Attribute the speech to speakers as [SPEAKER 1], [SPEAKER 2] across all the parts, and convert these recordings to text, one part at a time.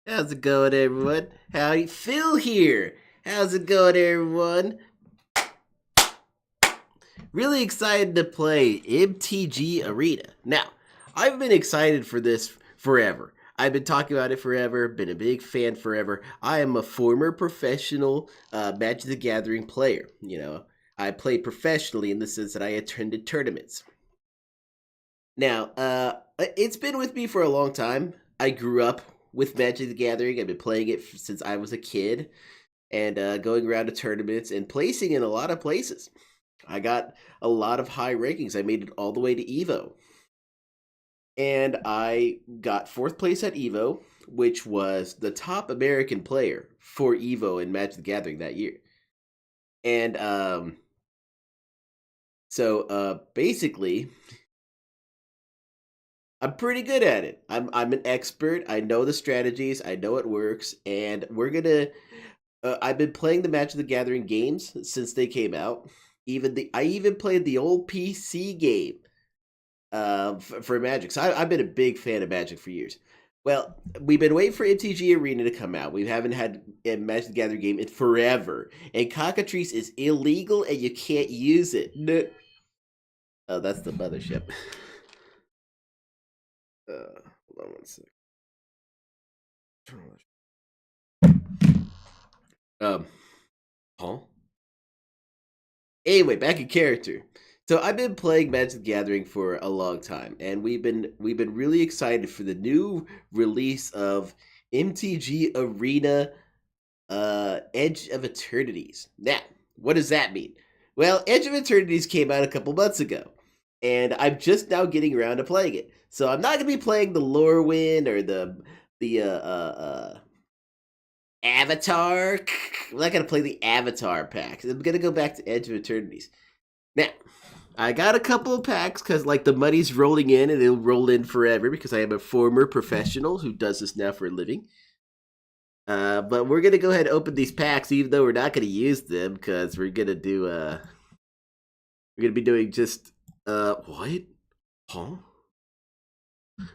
[SPEAKER 1] How's it going, everyone? Phil here. How's it going, everyone? Really excited to play MTG Arena. Now, I've been excited for this forever. I've been talking about it forever, been a big fan forever. I am a former professional Magic the Gathering player. I play professionally in the sense that I attended tournaments. Now, it's been with me for a long time. I grew up with Magic the Gathering. I've been playing it since I was a kid and going around to tournaments and placing in a lot of places. I got a lot of high rankings. I made it all the way to Evo. And I got fourth place at Evo, which was the top American player for Evo in Magic the Gathering that year. And basically, I'm pretty good at it. I'm an expert. I know the strategies. I know it works, and we're gonna. I've been playing the Magic the Gathering games since they came out. I even played the old PC game for Magic. So I've been a big fan of Magic for years. Well, we've been waiting for MTG Arena to come out. We haven't had a Magic the Gathering game in forever, and Cockatrice is illegal, and you can't use it. No. Oh, that's the mothership. Hold on one sec. Huh? Anyway, back in character. So I've been playing Magic the Gathering for a long time, and we've been really excited for the new release of MTG Arena Edge of Eternities. Now, what does that mean? Well, Edge of Eternities came out a couple months ago, and I'm just now getting around to playing it. So I'm not gonna be playing the Lorwyn or the Avatar. I'm not gonna play the Avatar packs. I'm gonna go back to Edge of Eternities. Now, I got a couple of packs because like the money's rolling in and it'll roll in forever because I am a former professional who does this now for a living. But we're gonna go ahead and open these packs, even though we're not gonna use them because we're gonna do we're gonna be doing just what? Huh?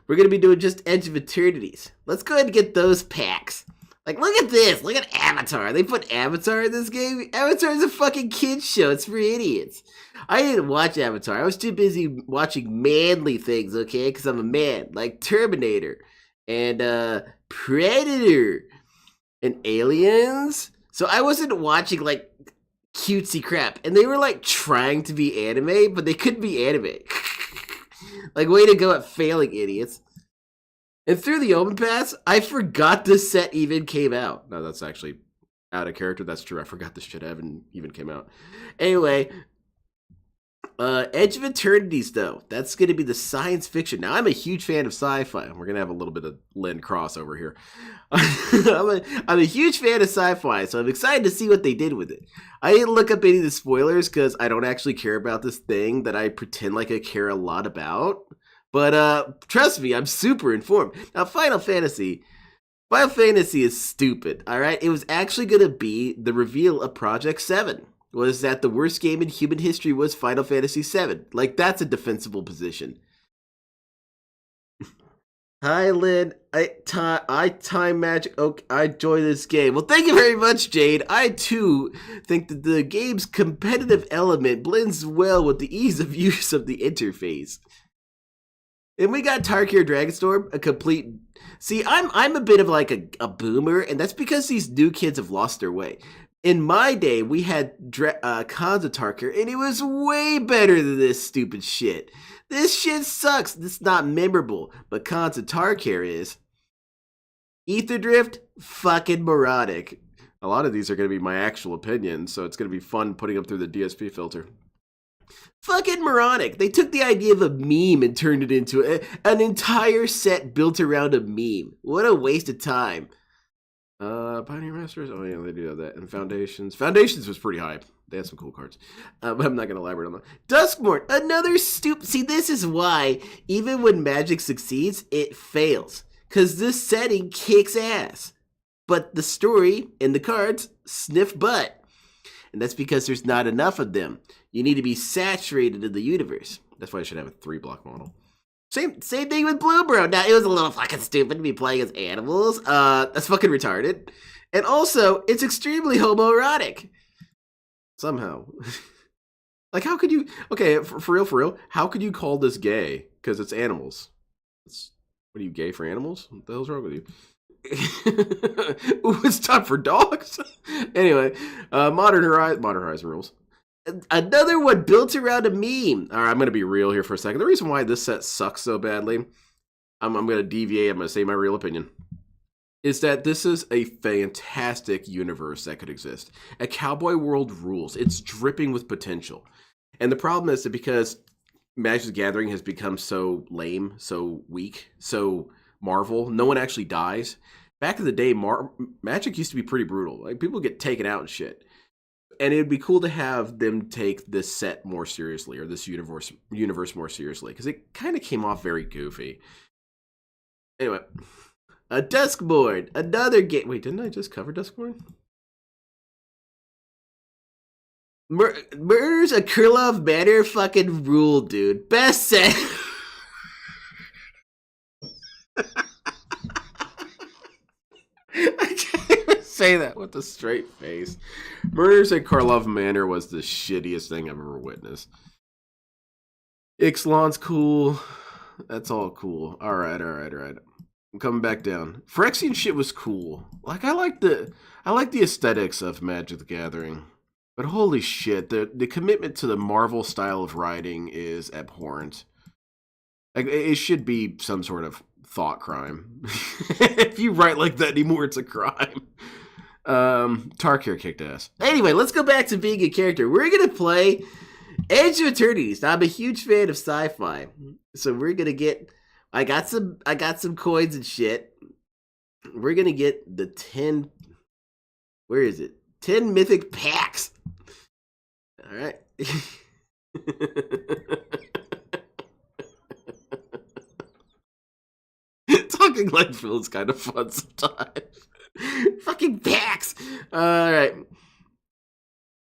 [SPEAKER 1] We're gonna be doing just Edge of Eternities. Let's go ahead and get those packs. Like, look at this. Look at Avatar. They put Avatar in this game. Avatar is a fucking kid's show. It's for idiots. I didn't watch Avatar. I was too busy watching manly things, okay? Because I'm a man. Like Terminator and Predator and Aliens. So I wasn't watching, like, cutesy crap. And they were, like, trying to be anime, but they couldn't be anime. Like, way to go at failing, idiots. And through the Omen Pass, I forgot this set even came out. No, that's actually out of character. That's true. I forgot this shit even came out. Anyway, Edge of Eternities, though. That's going to be the science fiction. Now, I'm a huge fan of sci-fi. We're going to have a little bit of Len crossover here. I'm a huge fan of sci-fi, so I'm excited to see what they did with it. I didn't look up any of the spoilers because I don't actually care about this thing that I pretend like I care a lot about. But trust me, I'm super informed. Now, Final Fantasy is stupid, all right? It was actually going to be the reveal of Project 7. Was that the worst game in human history was Final Fantasy 7. Like, that's a defensible position. Hi, Lynn. I time magic. Okay, I enjoy this game. Well, thank you very much, Jade. I, too, think that the game's competitive element blends well with the ease of use of the interface. And we got Tarkir Dragonstorm, a complete. See, I'm a bit of like a boomer, and that's because these new kids have lost their way. In my day, we had Khans of Tarkir, and it was way better than this stupid shit. This shit sucks. It's not memorable, but Khans of Tarkir is. Aetherdrift, fucking moronic. A lot of these are going to be my actual opinions, so it's going to be fun putting them through the DSP filter. Fucking moronic. They took the idea of a meme and turned it into an entire set built around a meme. What a waste of time. Pioneer Masters? Oh yeah, they do have that. And Foundations. Foundations was pretty hype. They had some cool cards. But I'm not going to elaborate on that. Duskmorn, another stupid. See, this is why, even when Magic succeeds, it fails. Because this setting kicks ass. But the story and the cards sniff butt. And that's because there's not enough of them. You need to be saturated in the universe. That's why I should have a 3-block model. Same thing with Blue Bro. Now, it was a little fucking stupid to be playing as animals. That's fucking retarded. And also, it's extremely homoerotic. Somehow. Like, how could you... Okay, for real, how could you call this gay? Because it's animals. What are you, gay for animals? What the hell's wrong with you? Ooh, it's time for dogs. Anyway, Modern Horizon rules. Another one built around a meme. All right, I'm going to be real here for a second. The reason why this set sucks so badly, I'm going to deviate. I'm going to say my real opinion, is that this is a fantastic universe that could exist. A Cowboy World rules. It's dripping with potential. And the problem is that because Magic the Gathering has become so lame, so weak, so Marvel, no one actually dies. Back in the day, Magic used to be pretty brutal. Like, people get taken out and shit. And it'd be cool to have them take this set more seriously, or this universe more seriously, because it kind of came off very goofy. Anyway, a Duskboard, another game. Wait, didn't I just cover Duskboard? Murder's a Krylov Manor fucking rule, dude. Best set. I can't even say that with a straight face. Murders at Karlov Manor was the shittiest thing I've ever witnessed. Ixalan's cool. That's all cool. Alright. I'm coming back down. Phyrexian shit was cool. Like, I like the aesthetics of Magic the Gathering. But holy shit, the commitment to the Marvel style of writing is abhorrent. Like, it should be some sort of thought crime. If you write like that anymore, it's a crime. Tarkir kicked ass. Anyway, let's go back to being a character. We're gonna play Edge of Eternities. Now, I'm a huge fan of sci-fi, so we're gonna get. I got some coins and shit. We're gonna get the 10. Where is it? 10 mythic packs. All right. Talking like Phil is kind of fun sometimes. Fucking packs. All right.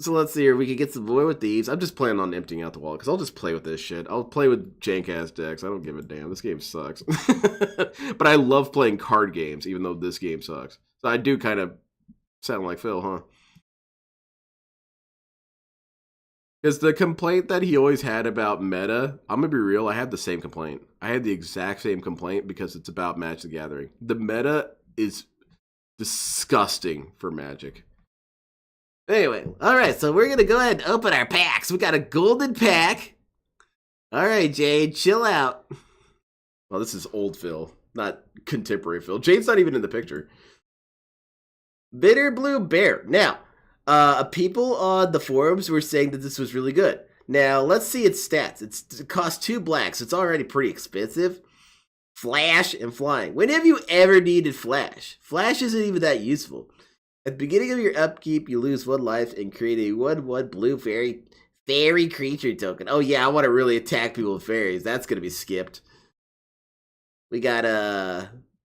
[SPEAKER 1] So let's see here. We can get some Void with Thieves. I'm just planning on emptying out the wallet because I'll just play with this shit. I'll play with jank ass decks. I don't give a damn. This game sucks. But I love playing card games, even though this game sucks. So I do kind of sound like Phil, huh? Because the complaint that he always had about meta, I'm going to be real, I had the same complaint. I had the exact same complaint because it's about Magic the Gathering. The meta is disgusting for Magic. Anyway, alright, so we're going to go ahead and open our packs. We got a golden pack. Alright, Jade, chill out. Well, this is old Phil, not contemporary Phil. Jade's not even in the picture. Bitter Blue Bear. Now, people on the forums were saying that this was really good. Now, let's see its stats. It costs 2 blacks. It's already pretty expensive. Flash and Flying. When have you ever needed Flash? Flash isn't even that useful. At the beginning of your upkeep, you lose 1 life and create a 1/1 blue fairy creature token. Oh yeah, I want to really attack people with fairies. That's going to be skipped. We got,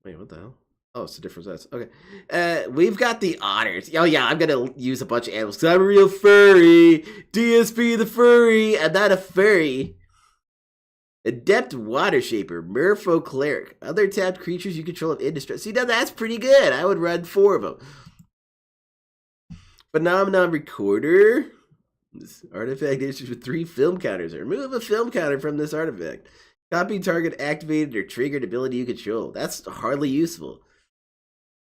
[SPEAKER 1] wait, what the hell? Oh, it's a different sets. Okay. We've got the Otters. Oh, yeah, I'm going to use a bunch of animals because I'm a real furry. DSP the furry. I'm not a furry. Adept Water Shaper. Merfolk Cleric. Other tapped creatures you control have in distress. See, now that's pretty good. I would run 4 of them. Phenomenon Recorder. This artifact issues with 3 film counters. Remove a film counter from this artifact. Copy target activated or triggered ability you control. That's hardly useful.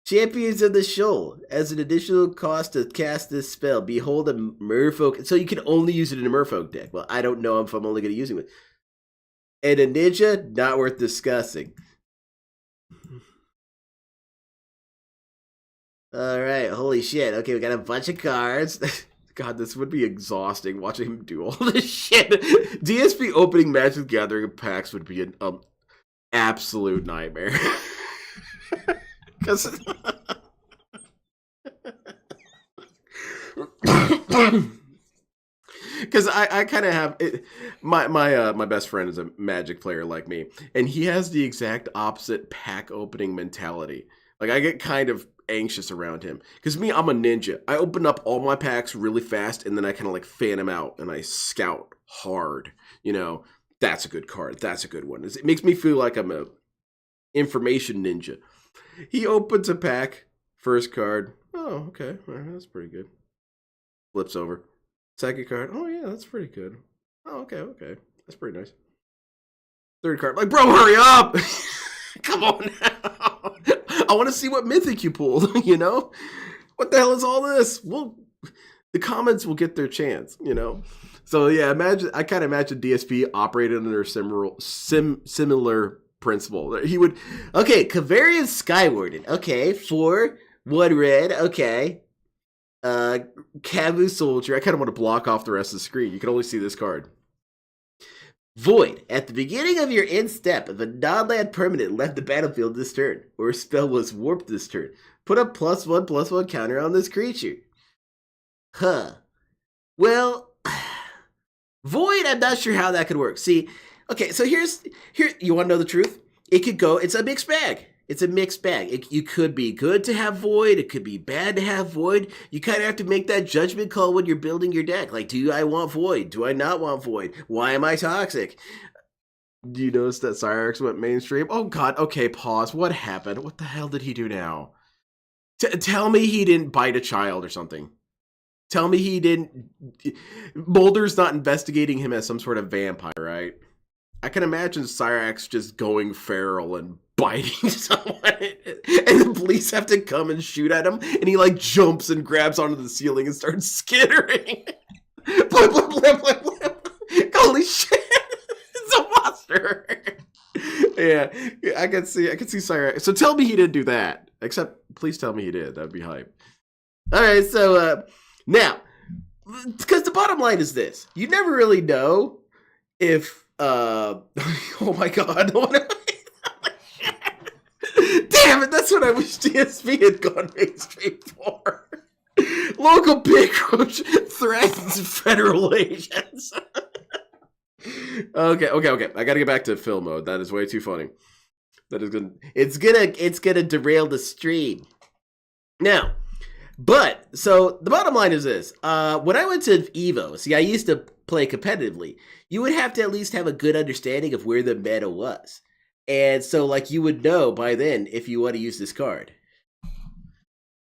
[SPEAKER 1] Champions of the Shoal. As an additional cost to cast this spell, behold a merfolk. So you can only use it in a merfolk deck. Well, I don't know if I'm only going to use it with. And a ninja, not worth discussing. Alright, holy shit. Okay, we got a bunch of cards. God, this would be exhausting watching him do all this shit. DSP opening Magic the Gathering packs would be an absolute nightmare. Because I kind of have it, my best friend is a Magic player like me, and he has the exact opposite pack opening mentality. Like, I get kind of anxious around him because me, I'm a ninja. I open up all my packs really fast, and then I kind of like fan them out and I scout hard, you know, That's a good card. That's a good one. It makes me feel like I'm a information ninja. He opens a pack. First card. Oh, okay. All right, that's pretty good. Flips over. Second card. Oh, yeah, that's pretty good. Oh, okay. That's pretty nice. Third card. Like, bro, hurry up! Come on now. I want to see what mythic you pulled, you know? What the hell is all this? Well, the comments will get their chance, you know? So, yeah, I kind of imagine DSP operated under a similar principle. He would, okay, Kavarian Skywarden. Okay, 4, 1 red. Okay. Cavu Soldier. I kind of want to block off the rest of the screen. You can only see this card. Void. At the beginning of your end step, if a non-land permanent left the battlefield this turn, or a spell was warped this turn, put a +1/+1 counter on this creature. Huh. Well, Void, I'm not sure how that could work. See, okay, so here, you want to know the truth? It's a mixed bag. It's a mixed bag. You could be good to have Void. It could be bad to have Void. You kind of have to make that judgment call when you're building your deck. Like, do I want Void? Do I not want Void? Why am I toxic? Do you notice that Cyrex went mainstream? Oh, God. Okay, pause. What happened? What the hell did he do now? Tell me he didn't bite a child or something. Tell me he didn't... Boulder's not investigating him as some sort of vampire, right? I can imagine Cyrax just going feral and biting someone, and the police have to come and shoot at him, and he like jumps and grabs onto the ceiling and starts skittering. Blip, blip, blip, blip, blip. Holy shit! It's a monster. Yeah, I can see Cyrax. So tell me he didn't do that. Except, please tell me he did. That'd be hype. All right, so now, because the bottom line is this: you never really know if. Oh my god! Damn it! That's what I wish DSP had gone mainstream for. Local pig roach threatens federal agents. Okay. I gotta get back to film mode. That is way too funny. That is gonna. It's gonna derail the stream. Now, but so the bottom line is this: when I went to Evo, see, I used to play competitively. You would have to at least have a good understanding of where the meta was. And so, like, you would know by then if you want to use this card.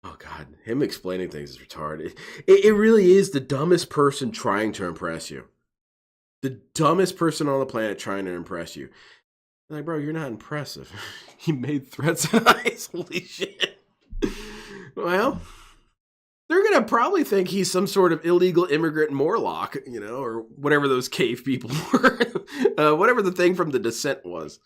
[SPEAKER 1] Oh, God. Him explaining things is retarded. It really is the dumbest person trying to impress you. The dumbest person on the planet trying to impress you. Like, bro, you're not impressive. He made threats and eyes. Holy shit. Well... they're going to probably think he's some sort of illegal immigrant Morlock, you know, or whatever those cave people were. Whatever the thing from The Descent was.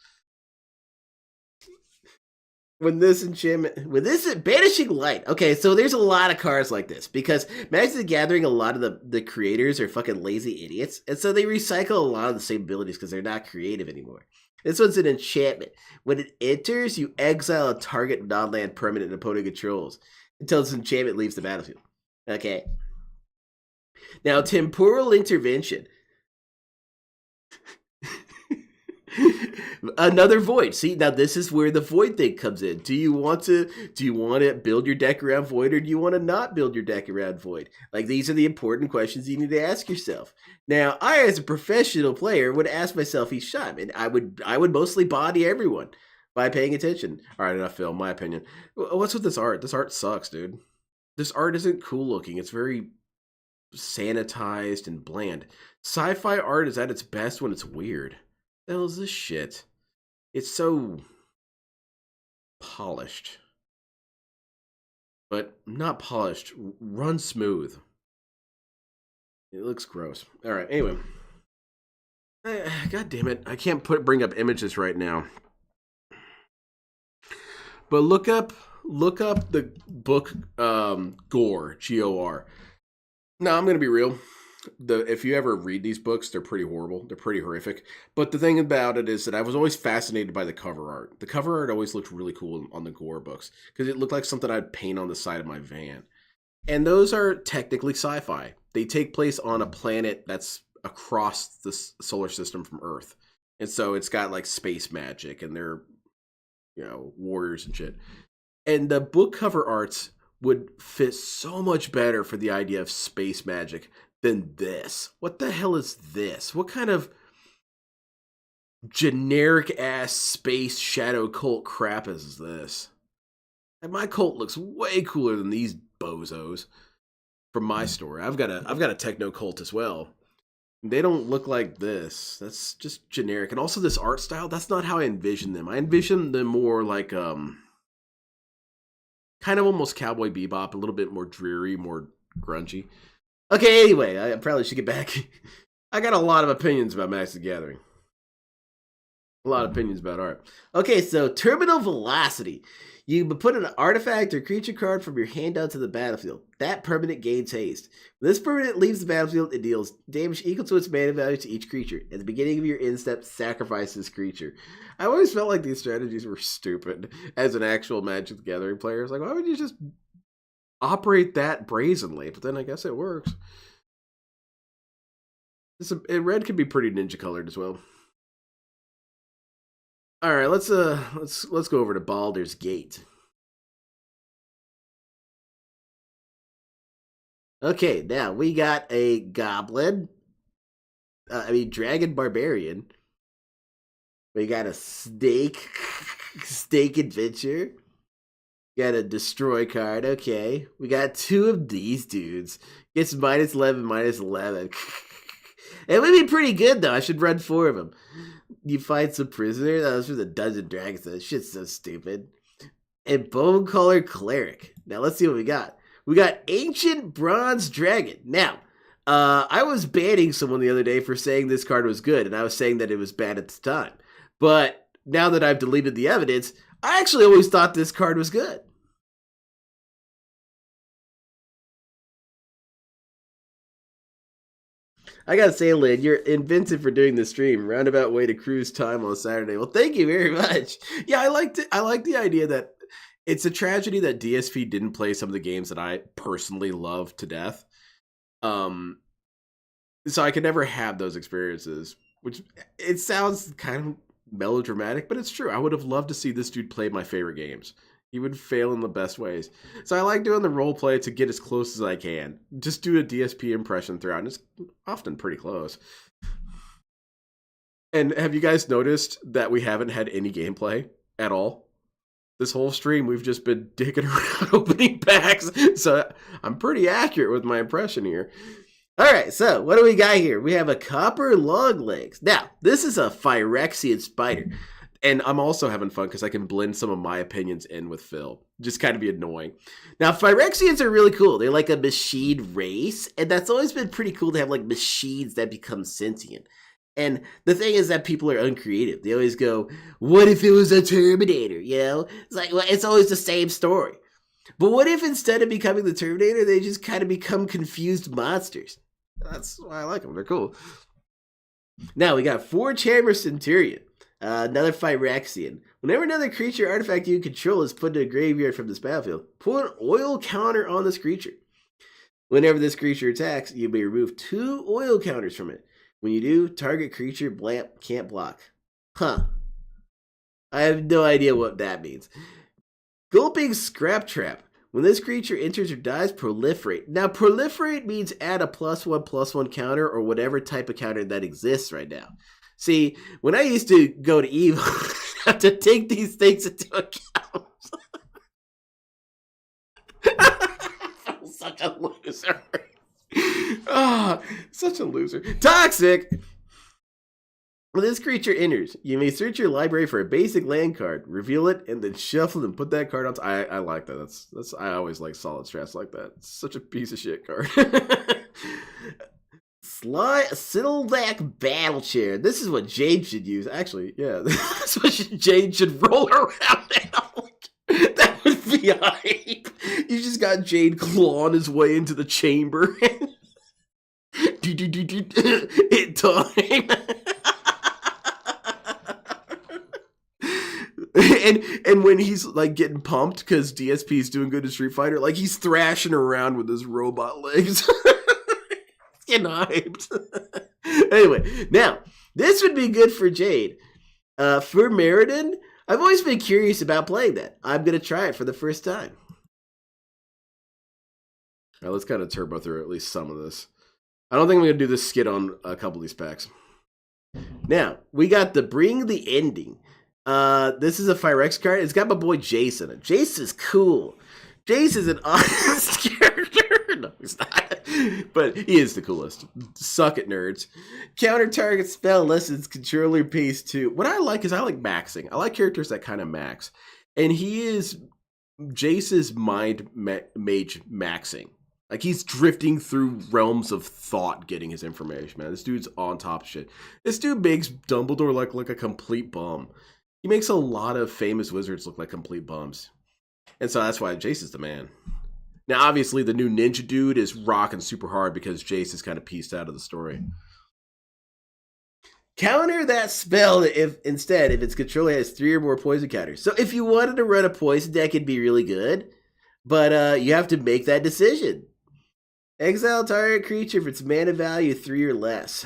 [SPEAKER 1] Banishing Light. Okay, so there's a lot of cards like this, because Magic the Gathering, a lot of the creators are fucking lazy idiots, and so they recycle a lot of the same abilities because they're not creative anymore. This one's an enchantment. When it enters, you exile a target non-land permanent an opponent controls until its enchantment leaves the battlefield. Okay. Now, Temporal Intervention. Another Void. See, now this is where the Void thing comes in. Do you want to build your deck around Void, or do you want to not build your deck around Void? Like, these are the important questions you need to ask yourself. Now, I, as a professional player, would ask myself each time, and I would mostly body everyone by paying attention. All right, enough film, my opinion. What's with this art? This art sucks, dude. This art isn't cool looking. It's very sanitized and bland. Sci-fi art is at its best when it's weird. The hell is this shit? It's so polished. But not polished. Run smooth. It looks gross. All right, anyway. God damn it. I can't bring up images right now. But look up the book Gore, G-O-R. No, I'm gonna be real. If you ever read these books, they're pretty horrible. They're pretty horrific. But the thing about it is that I was always fascinated by the cover art. The cover art always looked really cool on the Gore books because it looked like something I'd paint on the side of my van. And those are technically sci-fi. They take place on a planet that's across the solar system from Earth. And so it's got like space magic and they're, warriors and shit. And the book cover arts would fit so much better for the idea of space magic than this. What the hell is this? What kind of generic ass space shadow cult crap is this? And my cult looks way cooler than these bozos from my store. I've got a techno cult as well. They don't look like this. That's just generic. And also this art style, that's not how I envision them. I envision them more like kind of almost Cowboy Bebop, a little bit more dreary, more grungy. Okay, anyway, I probably should get back. I got a lot of opinions about Magic the Gathering. A lot of opinions about art. Okay, so Terminal Velocity. You put an artifact or creature card from your hand onto the battlefield. That permanent gains haste. When this permanent leaves the battlefield, it deals damage equal to its mana value to each creature. At the beginning of your end step, sacrifice this creature. I always felt like these strategies were stupid as an actual Magic the Gathering player. It's like, why would you just operate that brazenly? But then I guess it works. Red can be pretty ninja colored as well. All right, let's go over to Baldur's Gate. Okay, now we got a goblin. Dragon barbarian. We got a snake adventure. Got a destroy card. Okay, we got two of these dudes. Gets -11, -11. It would be pretty good though. I should run 4 of them. You find some prisoners. Oh, those are the Dungeon Dragons. That shit's so stupid. And Bone Color Cleric. Now let's see what we got. We got Ancient Bronze Dragon. Now, I was banning someone the other day for saying this card was good, and I was saying that it was bad at the time. But now that I've deleted the evidence, I actually always thought this card was good. I gotta say, Lynn, you're inventive for doing the stream. Roundabout way to cruise time on Saturday. Well, thank you very much. Yeah, I like the idea that it's a tragedy that DSP didn't play some of the games that I personally love to death. So I could never have those experiences, which it sounds kind of melodramatic, but it's true. I would have loved to see this dude play my favorite games. He would fail in the best ways. So I like doing the role play to get as close as I can. Just do a DSP impression throughout, and it's often pretty close. And have you guys noticed that we haven't had any gameplay at all? This whole stream, we've just been digging around opening packs. So I'm pretty accurate with my impression here. All right, so what do we got here? We have a Copper Longlegs. Now, this is a Phyrexian spider. And I'm also having fun because I can blend some of my opinions in with Phil. Just kind of be annoying. Now, Phyrexians are really cool. They're like a machine race. And that's always been pretty cool to have like machines that become sentient. And the thing is that people are uncreative. They always go, what if it was a Terminator? You know? It's like, well, it's always the same story. But what if instead of becoming the Terminator, they just kind of become confused monsters? That's why I like them. They're cool. Now, we got Forge Hammer Centurion. Another Phyrexian. Whenever another creature artifact you control is put in a graveyard from this battlefield, put an oil counter on this creature. Whenever this creature attacks, you may remove 2 oil counters from it. When you do, target creature can't block. Huh. I have no idea what that means. Gulping Scrap Trap. When this creature enters or dies, proliferate. Now, proliferate means add a +1/+1 counter or whatever type of counter that exists right now. See, when I used to go to Evo, I have to take these things into account. I'm such a loser. Oh, such a loser. Toxic! When this creature enters, you may search your library for a basic land card, reveal it, and then shuffle and put that card on. I like that. That's I always like solid strats like that. It's such a piece of shit card. Siddleback Battle Chair. This is what Jade should use. Actually, yeah, that's what Jade should roll around in. That would be hype. You just got Jade clawing his way into the chamber. Hit time. And when he's like getting pumped because DSP is doing good in Street Fighter, like he's thrashing around with his robot legs. Getting hyped. Anyway, now this would be good for Jade. For Meriden, I've always been curious about playing that. I'm gonna try it for the first time. All right, let's kind of turbo through at least some of this. I don't think I'm gonna do this skit on a couple of these packs. Now, we got the Bring the Ending. This is a Firex card. It's got my boy Jace in it. Jace is cool. Jace is an honest character. No, he's not. But he is the coolest. Suck it, nerds. Counter target spell lessens controller pace 2. What I like is I like maxing. I like characters that kind of max. And he is Jace's mind mage maxing. Like, he's drifting through realms of thought getting his information, man. This dude's on top of shit. This dude makes Dumbledore look like a complete bum. He makes a lot of famous wizards look like complete bums. And so that's why Jace is the man. Now, obviously, the new ninja dude is rocking super hard because Jace is kind of pieced out of the story. Counter that spell if its controller has 3 or more poison counters. So if you wanted to run a poison deck, it'd be really good. But you have to make that decision. Exile target creature if its mana value 3 or less.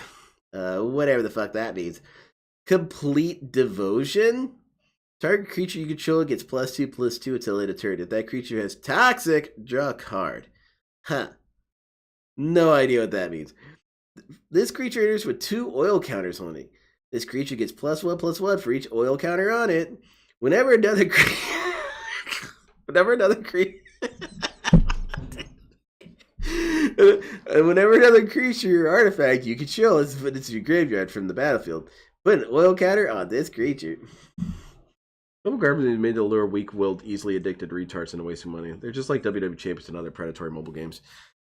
[SPEAKER 1] Whatever the fuck that means. Complete Devotion. Target creature you control gets +2/+2 until end of turn. If that creature has Toxic, draw a card. Huh. No idea what that means. This creature enters with 2 oil counters on it. This creature gets +1/+1 for each oil counter on it. Whenever another creature or artifact you control is put into your graveyard from the battlefield, put an oil counter on this creature. Some garbage is made to lure weak-willed, easily addicted retards into wasting money. They're just like WWE Champions and other predatory mobile games.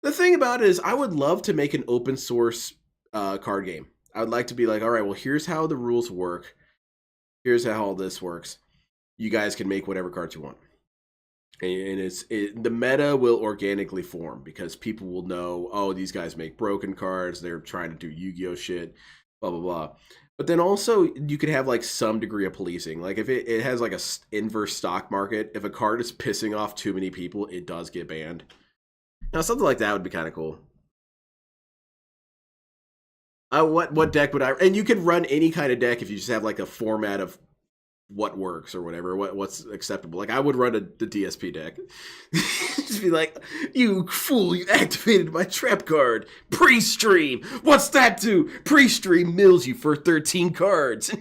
[SPEAKER 1] The thing about it is, I would love to make an open source card game. I would like to be like, all right, well, here's how the rules work. Here's how all this works. You guys can make whatever cards you want. And the meta will organically form because people will know, oh, these guys make broken cards. They're trying to do Yu-Gi-Oh shit, blah, blah, blah. But then also, you could have like some degree of policing. Like if it has like a inverse stock market, if a card is pissing off too many people, it does get banned. Now, something like that would be kind of cool. What deck would I... And you could run any kind of deck if you just have like a format of what works or whatever, what's acceptable. Like I would run the DSP deck. Just be like, you fool, you activated my trap card. Pre-stream. What's that do? Pre-stream mills you for 13 cards.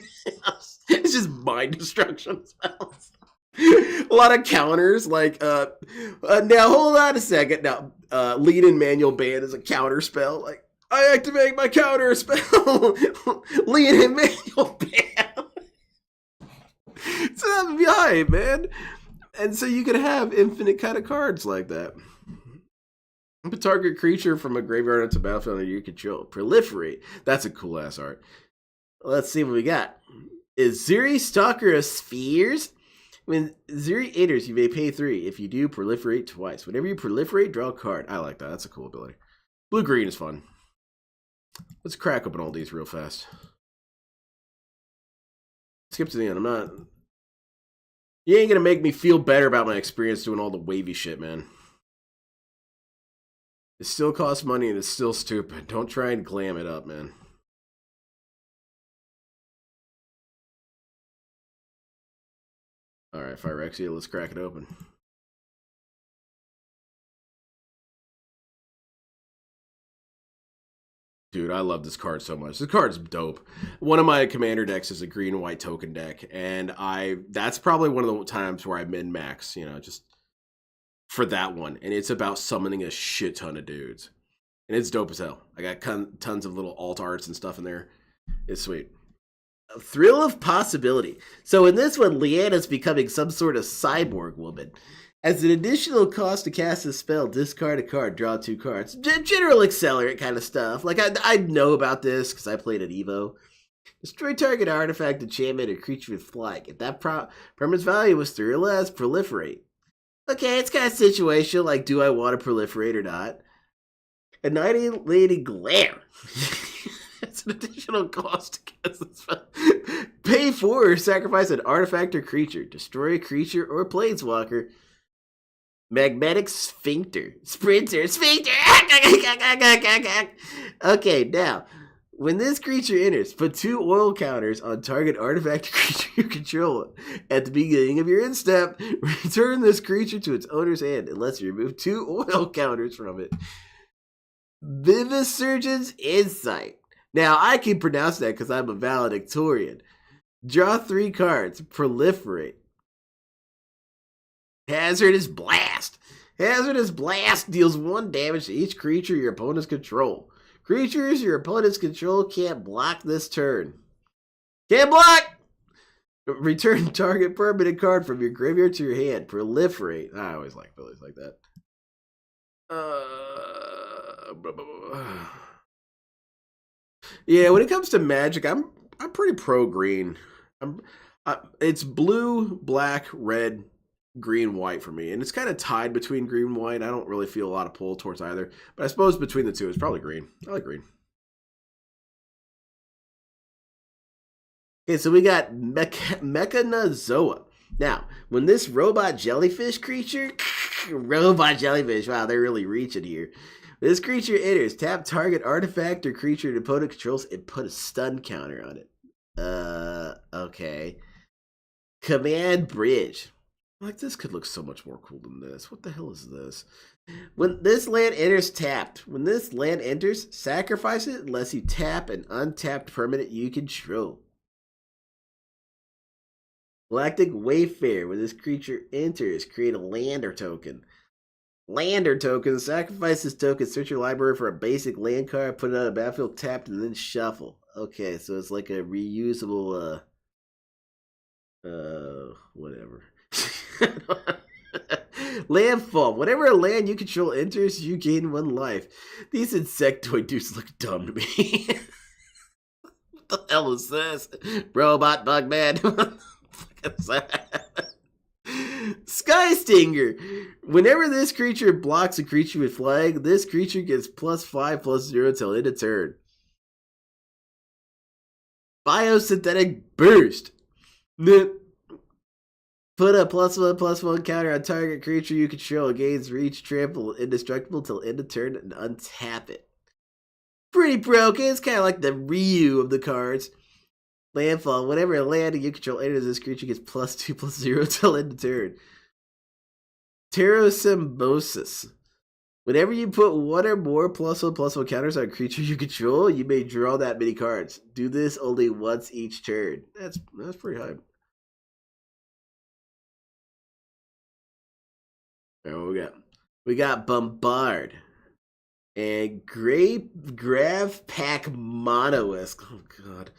[SPEAKER 1] It's just mind destruction spells. A lot of counters, like, now hold on a second. Now, lead in manual ban is a counter spell. Like, I activate my counter spell. Lead in manual ban. So that would be hype, man. And so you could have infinite kind of cards like that. A target creature from a graveyard into battlefield under your control. Proliferate. That's a cool ass art. Let's see what we got. Is Zuri Stalker of Spheres? When Zuri enters, you may pay 3. If you do, proliferate twice. Whenever you proliferate, draw a card. I like that. That's a cool ability. Blue-green is fun. Let's crack open all these real fast. Skip to the end. I'm not... You ain't gonna make me feel better about my experience doing all the wavy shit, man. It still costs money and it's still stupid. Don't try and glam it up, man. Alright, Phyrexia, let's crack it open. Dude, I love this card so much. This card's dope. One of my commander decks is a green and white token deck, and that's probably one of the times where I min-max, you know, just for that one. And it's about summoning a shit ton of dudes. And it's dope as hell. I got tons of little alt arts and stuff in there. It's sweet. A Thrill of Possibility. So in this one, Leanna's becoming some sort of cyborg woman. As an additional cost to cast a spell, discard a card, draw 2 cards. General accelerate kind of stuff. Like, I know about this because I played at EVO. Destroy target artifact, enchantment, or creature with flight. If that permanent's value was 3 or less, proliferate. Okay, it's kind of situational, like, do I want to proliferate or not? Annihilating Glare. It's an additional cost to cast the spell. Pay 4 or sacrifice an artifact or creature. Destroy a creature or planeswalker. Magnetic Sphincter. Sprinter. Sphincter. Okay, now, when this creature enters, put 2 oil counters on target artifact creature you control. At the beginning of your end step, return this creature to its owner's hand unless you remove 2 oil counters from it. Vivisurgence Insight. Now, I can pronounce that because I'm a valedictorian. Draw 3 cards. Proliferate. Hazardous Blast. Hazardous Blast deals 1 damage to each creature your opponents control. Creatures your opponents control can't block this turn. Can't block! Return target permanent card from your graveyard to your hand. Proliferate. I always like abilities like that. Yeah, when it comes to Magic, I'm pretty pro green. It's blue, black, red, green, white for me, and it's kind of tied between green and white. I don't really feel a lot of pull towards either, but I suppose between the two, it's probably green. I like green. Okay, so we got Mechanozoa. Now, when this robot jellyfish creature, robot jellyfish, wow, they're really reaching here. This creature enters, tap target artifact or creature the opponent controls and put a stun counter on it. Okay. Command Bridge. Like, this could look so much more cool than this. What the hell is this? When this land enters tapped. When this land enters, sacrifice it unless you tap an untapped permanent you control. Galactic Wayfarer. When this creature enters, create a lander token. Lander token. Sacrifice this token. Search your library for a basic land card. Put it on a battlefield tapped and then shuffle. Okay, so it's like a reusable, whatever. Landfall. Whenever a land you control enters, you gain 1 life. These insectoid dudes look dumb to me. What the hell is this? Robot Bugman. Sky Stinger. Whenever this creature blocks a creature with flag, this creature gets +5/+0 till end of turn. Biosynthetic Burst. Put a +1/+1 counter on target creature you control. Gains reach, trample, indestructible till end of turn, and untap it. Pretty broken. It's kind of like the Ryu of the cards. Landfall. Whenever a land you control enters, this creature gets +2/+0 till end of turn. Pterosymbiosis. Whenever you put 1 or more +1/+1 counters on a creature you control, you may draw that many cards. Do this only once each turn. That's pretty high. Alright, what we got? We got Bombard. And Grav Pack Monolith. Oh, God.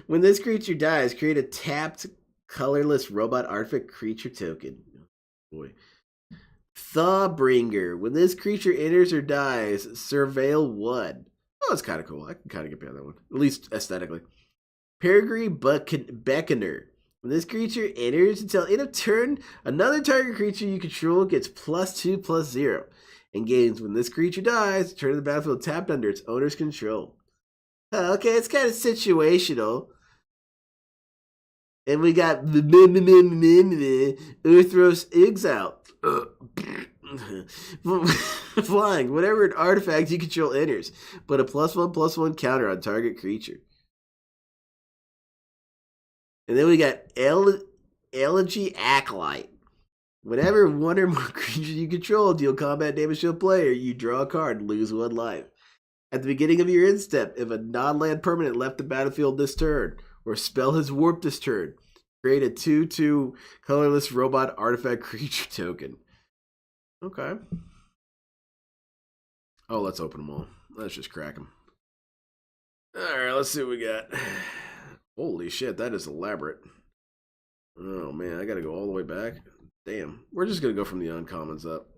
[SPEAKER 1] When this creature dies, create a tapped, colorless robot artifact creature token. Oh, boy. Thawbringer. When this creature enters or dies, surveil 1. Oh, that's kind of cool. I can kind of get behind that one. At least aesthetically. Peregrine Beckoner. When this creature enters until end of turn, another target creature you control gets +2/+0. And gains when this creature dies, turn the battlefield tapped under its owner's control. Okay, it's kind of situational. And we got Uthros Exile. Flying. Whenever an artifact you control enters, put a +1/+1 counter on target creature. And then we got Elegy Acolyte. Whenever 1 or more creatures you control deal combat damage to a player, you draw a card and lose 1 life. At the beginning of your end step, if a non-land permanent left the battlefield this turn, or a spell has warped this turn, create a 2/2 colorless robot artifact creature token. Okay. Oh, let's open them all. Let's just crack them. Alright, let's see what we got. Holy shit, that is elaborate. Oh man, I gotta go all the way back. Damn. We're just gonna go from the uncommons up.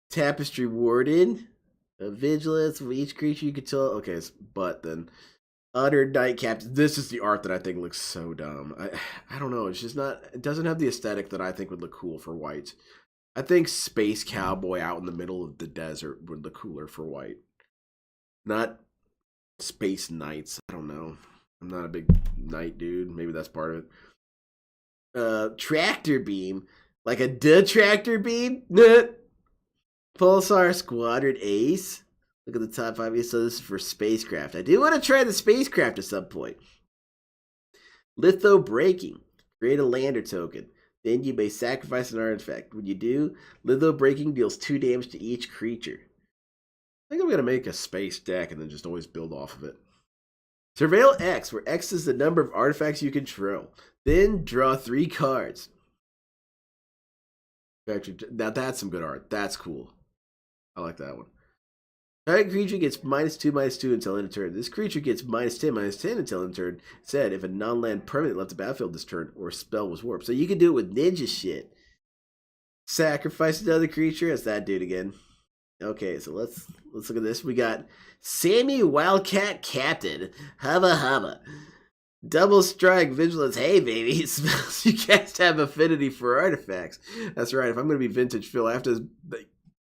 [SPEAKER 1] Tapestry Warden. A vigilance of each creature you control. Okay, it's but then. Utter Nightcap. This is the art that I think looks so dumb. I don't know. It's just not. It doesn't have the aesthetic that I think would look cool for white. I think Space Cowboy out in the middle of the desert would look cooler for white. Not Space Knights. I don't know. I'm not a big knight dude. Maybe that's part of it. Tractor Beam. Like a tractor beam? Pulsar Squadron Ace. Look at the top 5. So this is for spacecraft. I do want to try the spacecraft at some point. Litho Breaking. Create a lander token. Then you may sacrifice an artifact. When you do, Litho Breaking deals 2 damage to each creature. think I'm going to make a space deck and then just always build off of it. Surveil X, where X is the number of artifacts you control. Then draw 3 cards. Now that's some good art. That's cool. I like that one. Target creature gets -2/-2 until end of turn. This creature gets -10/-10 until end of turn. Said if a non-land permanent left the battlefield this turn or spell was warped. So you can do it with ninja shit. Sacrifice another creature. That's that dude again. Okay, so let's look at this. We got Sammy Wildcat Captain. Hubba hubba. Double strike vigilance. Hey baby, spells you cast have affinity for artifacts. That's right. If I'm gonna be vintage Phil, I have to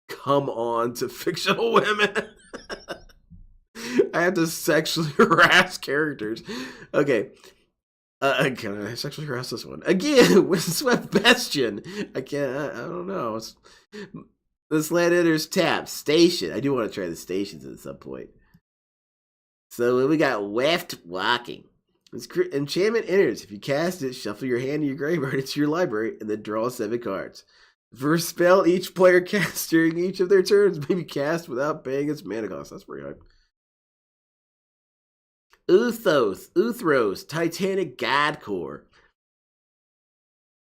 [SPEAKER 1] come on to fictional women. I have to sexually harass characters. Okay. Can I sexually harass this one? Again, Windswept Bastion. I can't, I don't know. This land enters tap. Station. I do want to try the stations at some point. So we got Weft Walking. This enchantment enters. If you cast it, shuffle your hand to your graveyard into your library and then draw 7 cards. For a spell each player casts during each of their turns may be cast without paying its mana cost. That's pretty hype. Uthros, Titanic God Core.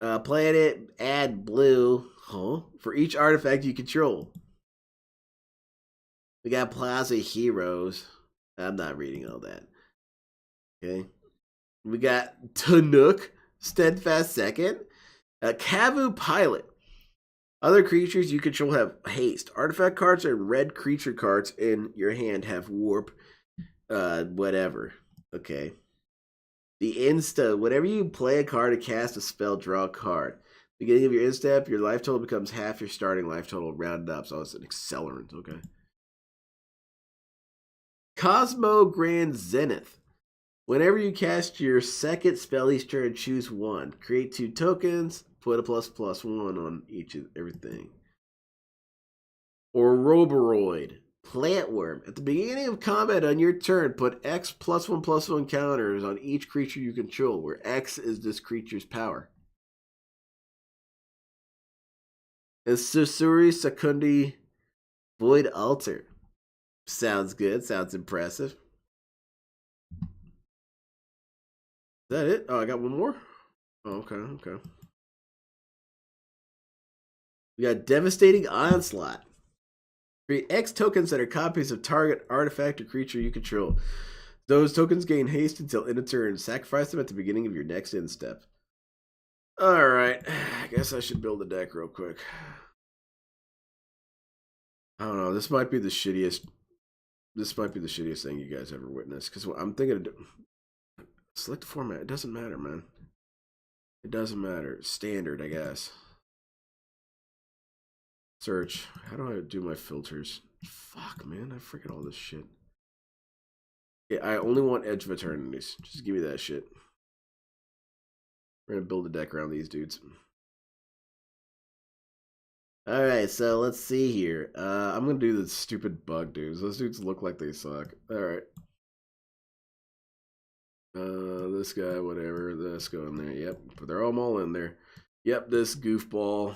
[SPEAKER 1] Planet, add blue. Huh? For each artifact you control. We got Plaza Heroes. I'm not reading all that. Okay. We got Tanuk, Steadfast Second. Kavu Pilot. Other creatures you control have haste. Artifact cards and red creature cards in your hand have warp. Whatever. Okay. The insta. Whenever you play a card to cast a spell, draw a card. Beginning of your instep, your life total becomes half your starting life total rounded up. So it's an accelerant. Okay. Cosmo Grand Zenith. Whenever you cast your second spell each turn, choose 1. Create 2 tokens. Put a ++1 on each of everything. Or Roboroid. Plantworm. At the beginning of combat on your turn, put X +1/+1 counters on each creature you control, where X is this creature's power. And Susuri Secundi Void Altar. Sounds good. Sounds impressive. Is that it? Oh, I got one more? Oh, okay. We got Devastating Onslaught. Create X tokens that are copies of target artifact or creature you control. Those tokens gain haste until end of turn. Sacrifice them at the beginning of your next end step. Alright. I guess I should build a deck real quick. I don't know. This might be the shittiest thing you guys ever witnessed. Because I'm thinking of select the format. It doesn't matter, man. It doesn't matter. Standard, I guess. Search. How do I do my filters? Fuck, man. I forget all this shit. Yeah, I only want Edge of Eternities. Just give me that shit. We're gonna build a deck around these dudes. Alright, so let's see here. I'm gonna do the stupid bug dudes. Those dudes look like they suck. Alright. This guy, whatever. This go in there. Yep. But they're all in there. Yep, this goofball.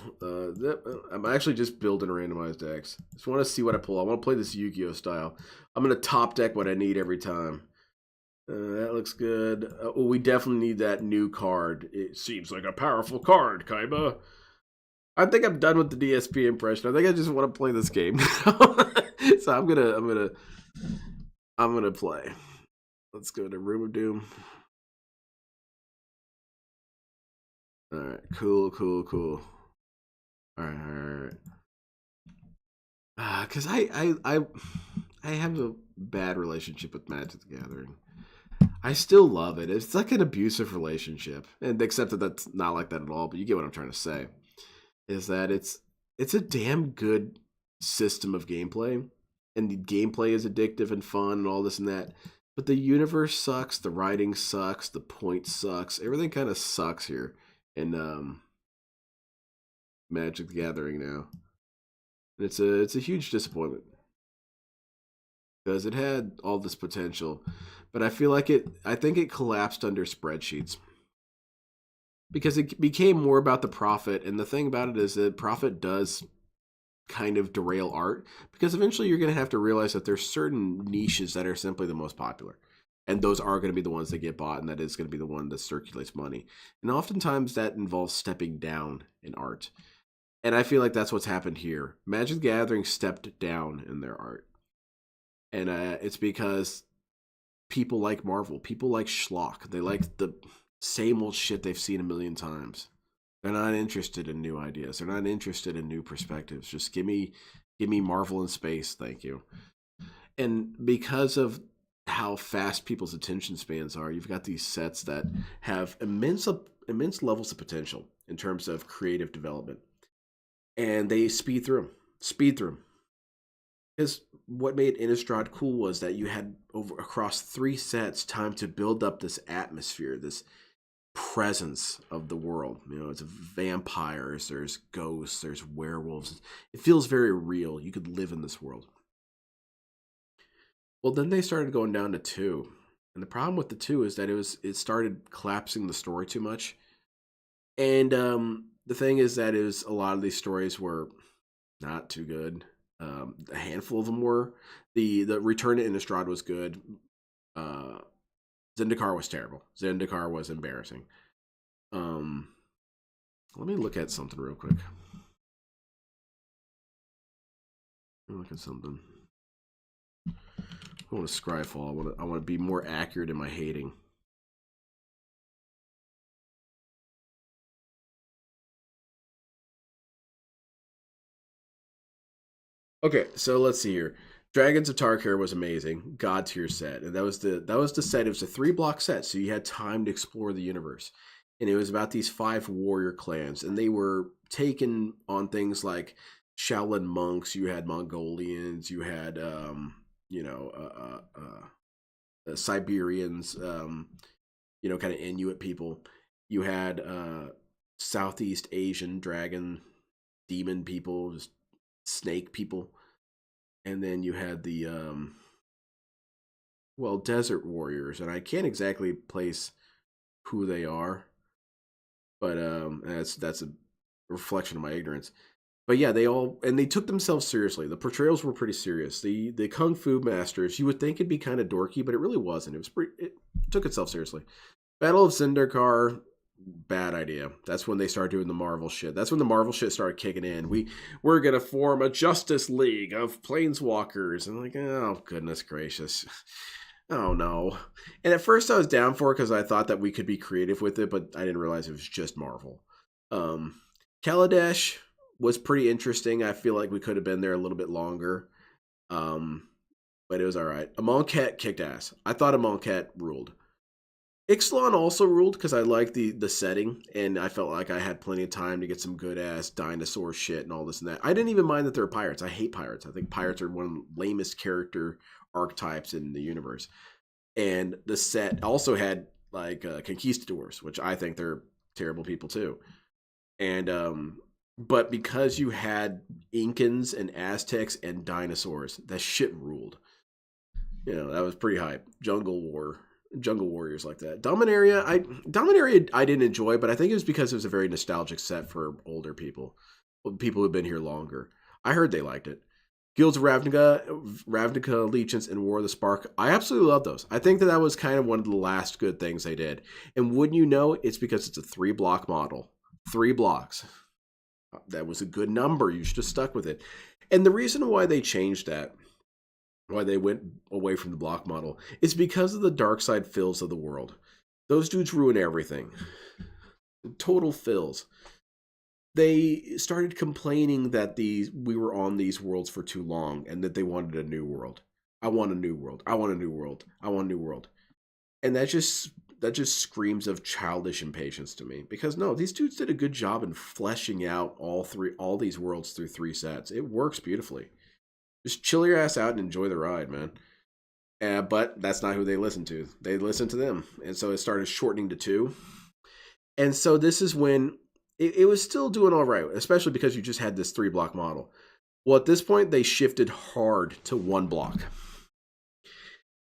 [SPEAKER 1] I'm actually just building randomized decks. Just want to see what I pull. I want to play this Yu-Gi-Oh style. I'm going to top deck what I need every time. That looks good. We definitely need that new card. It seems like a powerful card, Kaiba. I think I'm done with the DSP impression. I think I just want to play this game. So I'm gonna play. Let's go to Room of Doom. Alright, cool. Alright. Cause I have a bad relationship with Magic the Gathering. I still love it. It's like an abusive relationship. And except that that's not like that at all, but you get what I'm trying to say. Is that it's a damn good system of gameplay. And the gameplay is addictive and fun and all this and that. But the universe sucks, the writing sucks, the point sucks. Everything kind of sucks here in Magic the Gathering now. And it's a huge disappointment. Because it had all this potential. But I think it collapsed under spreadsheets. Because it became more about the profit. And the thing about it is that profit does kind of derail art, because eventually you're going to have to realize that there's certain niches that are simply the most popular. And those are going to be the ones that get bought, and that is going to be the one that circulates money. And oftentimes that involves stepping down in art. And I feel like that's what's happened here. Magic the Gathering stepped down in their art. And it's because people like Marvel, people like schlock. They like the same old shit they've seen a million times. They're not interested in new ideas. They're not interested in new perspectives. Just give me Marvel in space, thank you. And because of how fast people's attention spans are, you've got these sets that have immense levels of potential in terms of creative development, and they speed through them. Because what made Innistrad cool was that you had across 3 sets time to build up this atmosphere, this presence of the world. You know, it's vampires, there's ghosts, there's werewolves. It feels very real. You could live in this world. Well, then they started going down to 2. And the problem with the 2 is that it started collapsing the story too much. And the thing is that a lot of these stories were not too good. A handful of them were. The Return to Innistrad was good. Zendikar was terrible. Zendikar was embarrassing. Let me look at something real quick. Let me look at something. I want to Scryfall. I want to be more accurate in my hating. Okay, so let's see here. Dragons of Tarkir was amazing, god tier set, and that was the set. It was a 3-block set, so you had time to explore the universe, and it was about these 5 warrior clans, and they were taken on things like Shaolin monks. You had Mongolians, you had Siberians, kind of Inuit people. You had Southeast Asian dragon demon people, just snake people, and then you had the desert warriors, and I can't exactly place who they are, but that's a reflection of my ignorance. But yeah, they took themselves seriously. The portrayals were pretty serious. The kung fu masters, you would think it'd be kind of dorky, but it really wasn't. It took itself seriously. Battle of Zendikar, bad idea. That's when they started doing the Marvel shit. That's when the Marvel shit started kicking in. We're gonna form a Justice League of Planeswalkers, and like, oh goodness gracious, oh no. And at first I was down for it because I thought that we could be creative with it, but I didn't realize it was just Marvel. Kaladesh was pretty interesting. I feel like we could have been there a little bit longer, but it was all right. Amonkhet kicked ass. I thought Amonkhet ruled. Ixalan also ruled because I liked the setting, and I felt like I had plenty of time to get some good ass dinosaur shit and all this and that. I didn't even mind that there were pirates. I hate pirates. I think pirates are one of the lamest character archetypes in the universe. And the set also had like conquistadors, which I think they're terrible people too. And but because you had Incans and Aztecs and dinosaurs, that shit ruled. You know, that was pretty hype. Jungle warriors like that. Dominaria I didn't enjoy, but I think it was because it was a very nostalgic set for older people who've been here longer. I heard they liked it. Guilds of Ravnica Allegiance, and War of the Spark. I absolutely love those. I think that was kind of one of the last good things they did. And wouldn't you know, it's because it's a 3-block model. 3 blocks. That was a good number. You should have stuck with it. And the reason why they changed that, why they went away from the block model, is because of the dark side fills of the world. Those dudes ruin everything. Total fills. They started complaining that we were on these worlds for too long and that they wanted a new world. I want a new world. I want a new world. I want a new world. And that just screams of childish impatience to me, because no, these dudes did a good job in fleshing out all these worlds through 3 sets. It works beautifully. Just chill your ass out and enjoy the ride, man. But that's not who they listen to. They listen to them. And so it started shortening to 2. And so this is when it was still doing all right, especially because you just had this 3-block model. Well, at this point, they shifted hard to 1 block.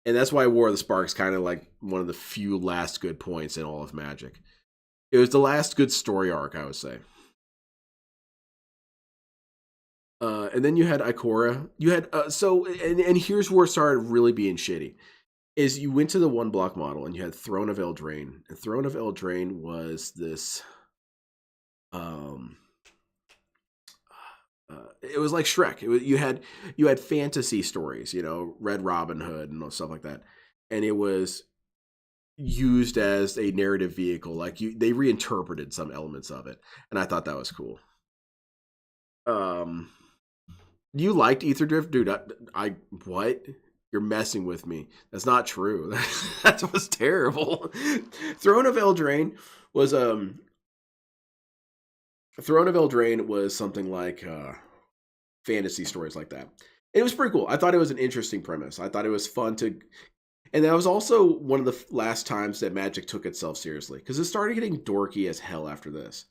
[SPEAKER 1] And that's why War of the Spark is kind of like one of the few last good points in all of Magic. It was the last good story arc, I would say. And then you had Ikora. You had and here's where it started really being shitty. Is you went to the one block model and you had Throne of Eldraine. And Throne of Eldraine was this um it was like Shrek. You had fantasy stories, you know, Red Robin Hood and stuff like that. And it was used as a narrative vehicle. Like they reinterpreted some elements of it. And I thought that was cool. Um You liked Ether Drift? Dude, I what? You're messing with me. That's not true. That was terrible. Throne of Eldraine was Throne of Eldraine was something like fantasy stories like that. It was pretty cool. I thought it was an interesting premise. I thought it was fun to, and that was also one of the last times that Magic took itself seriously because it started getting dorky as hell after this.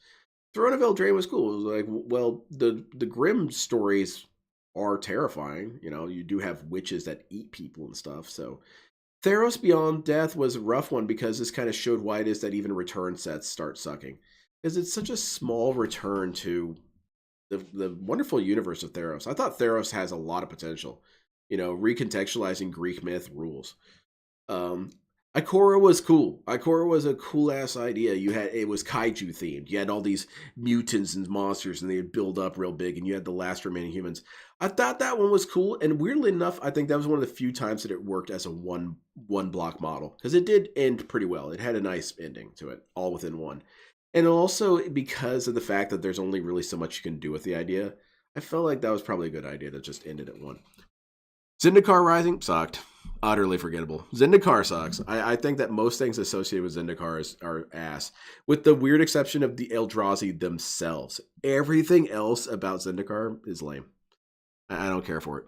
[SPEAKER 1] Throne of Eldraine was cool. It was like, well, the grim stories are terrifying. You know, you do have witches that eat people and stuff. So Theros Beyond Death was a rough one because this kind of showed why it is that even return sets start sucking. Because it's such a small return to the wonderful universe of Theros. I thought Theros has a lot of potential. You know, recontextualizing Greek myth rules. Um, Ikora was cool. Ikora was a cool ass idea. It was kaiju themed. You had all these mutants and monsters, and they'd build up real big, and you had the last remaining humans. I thought that one was cool, and weirdly enough, I think that was one of the few times that it worked as a one block model because it did end pretty well. It had a nice ending to it, all within one, and also because of the fact that there's only really so much you can do with the idea. I felt like that was probably a good idea to just end it at one. Zendikar Rising sucked. Utterly forgettable. Zendikar sucks. I think that most things associated with Zendikar are ass, with the weird exception of the Eldrazi themselves. Everything else about Zendikar is lame. I don't care for it.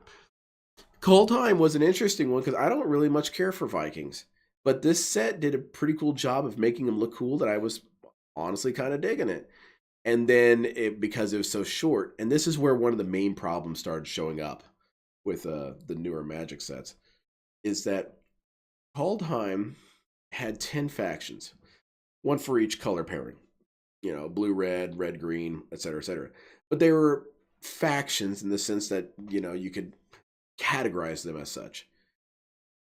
[SPEAKER 1] Kaldheim was an interesting one because I don't really much care for Vikings. But this set did a pretty cool job of making them look cool that I was honestly kind of digging it. And then because it was so short, and this is where one of the main problems started showing up with the newer Magic sets, is that Kaldheim had 10 factions, one for each color pairing. You know, blue, red, green, etc., etc. But they were factions in the sense that, you know, you could categorize them as such.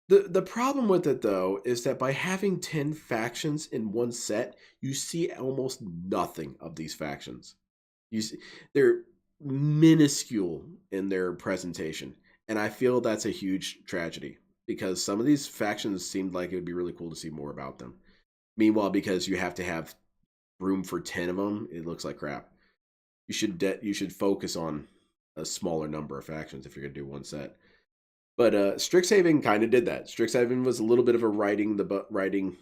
[SPEAKER 1] The problem with it though is that by having 10 factions in one set, you see almost nothing of these factions. You see, they're minuscule in their presentation, and I feel that's a huge tragedy because some of these factions seemed like it would be really cool to see more about them. Meanwhile, because you have to have room for 10 of them, it looks like crap. You should focus on a smaller number of factions if you're going to do one set. But Strixhaven kind of did that. Strixhaven was a little bit of a riding the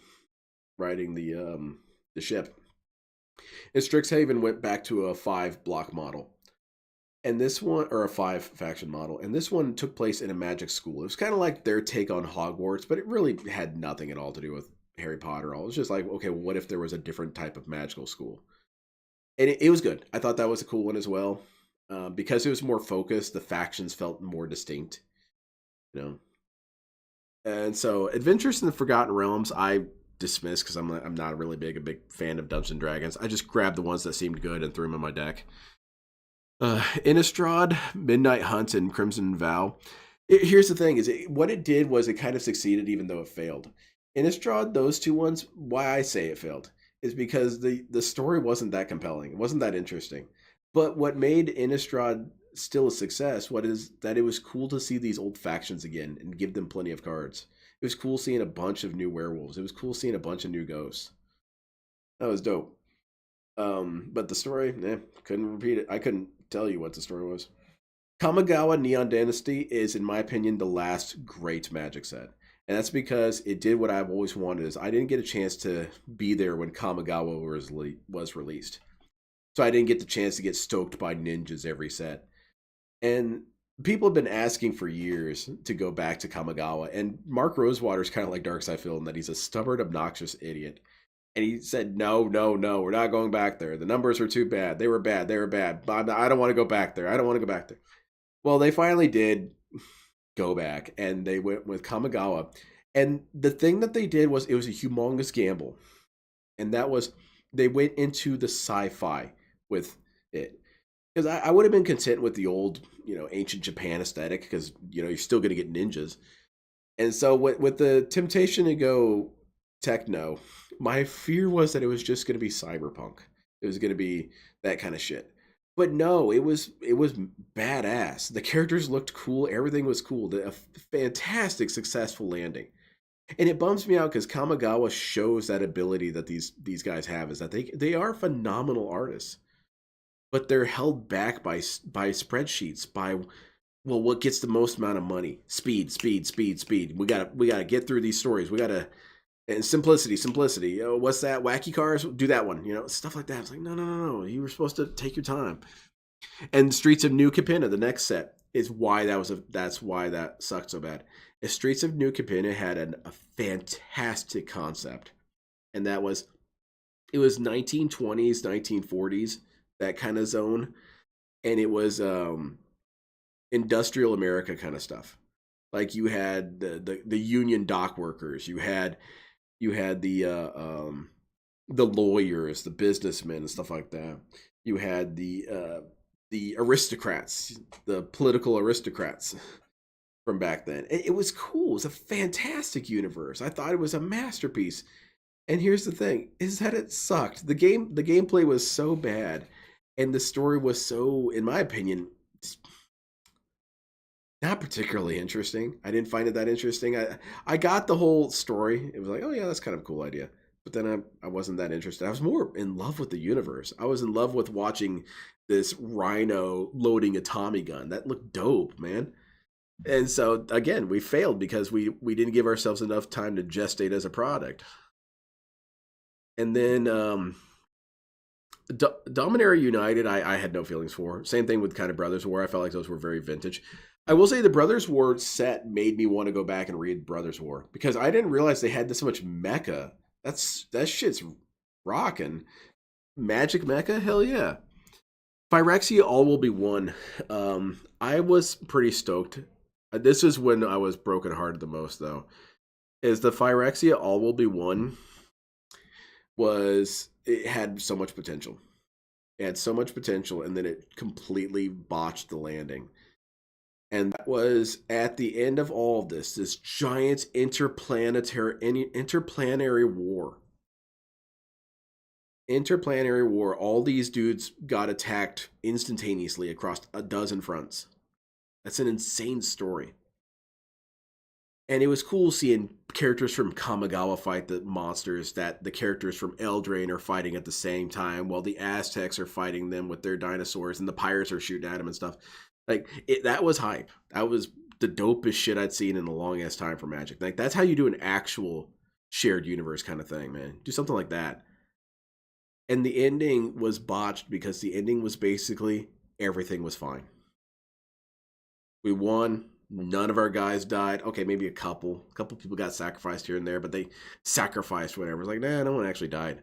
[SPEAKER 1] ship. And Strixhaven went back to a 5 block model. And this one, or a 5 faction model, and this one took place in a magic school. It was kind of like their take on Hogwarts, but it really had nothing at all to do with Harry Potter. All it was just like, okay, well, what if there was a different type of magical school? And it was good. I thought that was a cool one as well, because it was more focused. The factions felt more distinct, you know. And so, Adventures in the Forgotten Realms, I dismissed because I'm not a big fan of Dungeons and Dragons. I just grabbed the ones that seemed good and threw them in my deck. Innistrad, Midnight Hunt, and Crimson Vow. Here's the thing: what it did was it kind of succeeded, even though it failed. Innistrad, those two ones. Why I say it failed is because the story wasn't that compelling. It wasn't that interesting. But what made Innistrad still a success, what is that it was cool to see these old factions again and give them plenty of cards. It was cool seeing a bunch of new werewolves. It was cool seeing a bunch of new ghosts. That was dope. But the story, couldn't repeat it. I couldn't tell you what the story was. Kamigawa Neon Dynasty is, in my opinion, the last great Magic set. And that's because it did what I've always wanted. Is I didn't get a chance to be there when Kamigawa was released. So I didn't get the chance to get stoked by ninjas every set. And people have been asking for years to go back to Kamigawa. And Mark Rosewater's kind of like Darkseid Phil in that he's a stubborn, obnoxious idiot. And he said, no, we're not going back there. The numbers were too bad. They were bad. But I don't want to go back there. I don't want to go back there. Well, they finally did go back, and they went with Kamigawa. And the thing that they did was it was a humongous gamble. And that was they went into the sci-fi with it. Because I would have been content with the old, ancient Japan aesthetic, because you're still going to get ninjas. And so with the temptation to go techno, my fear was that it was just going to be cyberpunk. It was going to be that kind of shit. But no, it was badass. The characters looked cool. Everything was cool. A fantastic, successful landing. And it bums me out because Kamigawa shows that ability that these guys have, is that they are phenomenal artists, but they're held back by spreadsheets, by, well, what gets the most amount of money? Speed, speed, speed, speed. We gotta get through these stories. We gotta, and simplicity, simplicity. What's that? Wacky cars? Do that one. Stuff like that. It's like, no, no, no, no. You were supposed to take your time. And Streets of New Capenna, the next set, is why that's why that sucked so bad. Streets of New Capenna had a fantastic concept, and that was, it was 1920s, 1940s, that kind of zone, and it was industrial America kind of stuff. Like, you had the union dock workers, you had the lawyers, the businessmen, and stuff like that. You had the aristocrats, the political aristocrats from back then. It was cool. It was a fantastic universe. I thought it was a masterpiece. And here's the thing: is that it sucked. The gameplay was so bad, and the story was so, in my opinion, not particularly interesting. I didn't find it that interesting. I got the whole story. It was like, oh yeah, that's kind of a cool idea. But then I wasn't that interested. I was more in love with the universe. I was in love with watching this rhino loading a Tommy gun. That looked dope, man. And so again, we failed because we didn't give ourselves enough time to gestate as a product. And then Dominaria United, I had no feelings for. Same thing with kind of Brothers War. I felt like those were very vintage. I will say the Brothers War set made me want to go back and read Brothers War, because I didn't realize they had this much mecha. That shit's rocking. Magic mecha, hell yeah. Phyrexia All Will Be One. I was pretty stoked. This is when I was brokenhearted the most, though. Is the Phyrexia All Will Be One it had so much potential. It had so much potential, and then it completely botched the landing. And that was at the end of all of this giant interplanetary war. Interplanetary war. All these dudes got attacked instantaneously across a dozen fronts. That's an insane story. And it was cool seeing characters from Kamigawa fight the monsters that the characters from Eldraine are fighting at the same time, while the Aztecs are fighting them with their dinosaurs, and the pirates are shooting at them and stuff. Like, that was hype. That was the dopest shit I'd seen in the longest time for Magic. Like, that's how you do an actual shared universe kind of thing, man. Do something like that. And the ending was botched because the ending was basically everything was fine. We won. None of our guys died. Okay, maybe a couple. A couple people got sacrificed here and there, but they sacrificed whatever. It's like, nah, no one actually died.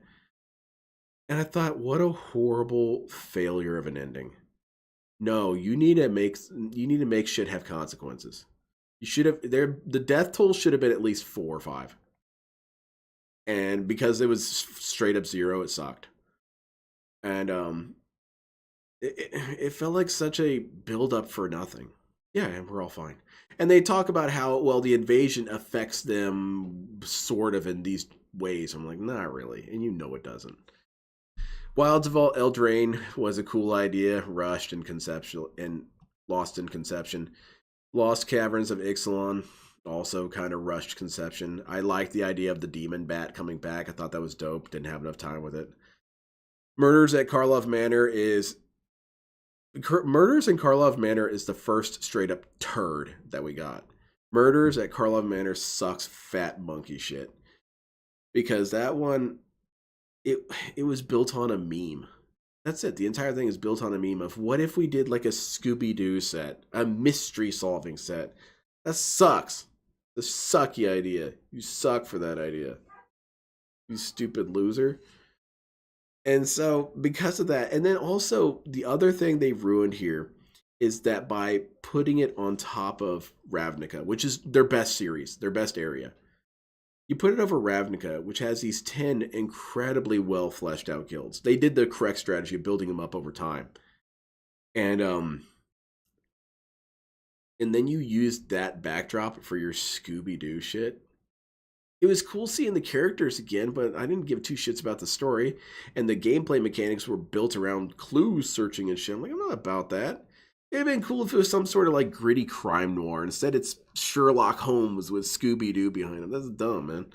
[SPEAKER 1] And I thought, what a horrible failure of an ending. No, you need to make shit have consequences. You should have the death toll should have been at least 4 or 5. And because it was straight up 0, it sucked. And it felt like such a build up for nothing. Yeah, and we're all fine. And they talk about how, well, the invasion affects them sort of in these ways. I'm like, not really. And you know it doesn't. Wilds of Eldraine was a cool idea, rushed and conceptual and lost in conception. Lost Caverns of Ixalan, also kind of rushed conception. I liked the idea of the demon bat coming back. I thought that was dope. Didn't have enough time with it. Murders in Karlov Manor is the first straight up turd that we got. Murders at Karlov Manor sucks fat monkey shit. Because that one, it was built on a meme. That's it. The entire thing is built on a meme of, what if we did like a Scooby-Doo set, a mystery solving set? That sucks. The sucky idea. You suck for that idea. You stupid loser. And so, because of that, and then also the other thing they've ruined here is that by putting it on top of Ravnica, which is their best series, their best area, you put it over Ravnica, which has these 10 incredibly well fleshed out guilds. They did the correct strategy of building them up over time. and then you used that backdrop for your Scooby Doo shit. It was cool seeing the characters again, but I didn't give two shits about the story. And the gameplay mechanics were built around clue searching and shit. I'm like, I'm not about that. It'd been cool if it was some sort of like gritty crime noir. Instead, it's Sherlock Holmes with Scooby Doo behind him. That's dumb, man.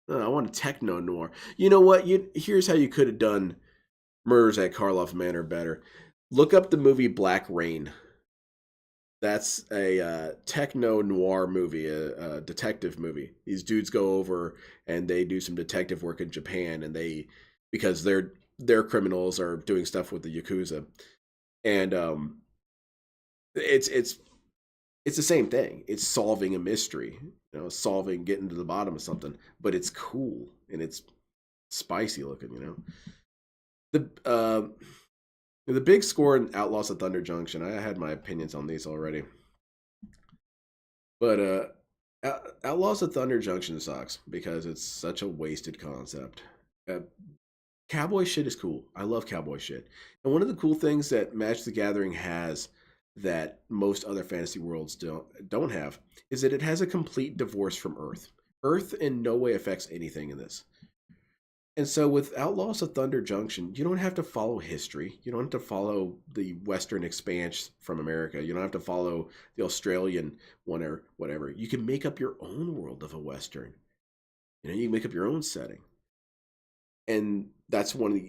[SPEAKER 1] No, I want a techno noir. You know what? Here's how you could have done Murders at Karloff Manor better. Look up the movie Black Rain. That's a techno noir movie, a detective movie. These dudes go over and they do some detective work in Japan, and because their criminals are doing stuff with the yakuza, and it's it's the same thing. It's solving a mystery, getting to the bottom of something, but it's cool and it's spicy looking. The big score in Outlaws of Thunder Junction. I had my opinions on these already. But Outlaws of Thunder Junction sucks because it's such a wasted concept. Uh, Cowboy shit is cool. I love cowboy shit. And one of the cool things that Magic the Gathering has that most other fantasy worlds don't have is that it has a complete divorce from Earth. Earth in no way affects anything in this. And so with Outlaws of Thunder Junction, you don't have to follow history. You don't have to follow the Western expanse from America. You don't have to follow the Australian one or whatever. You can make up your own world of a Western. You can make up your own setting. And that's one of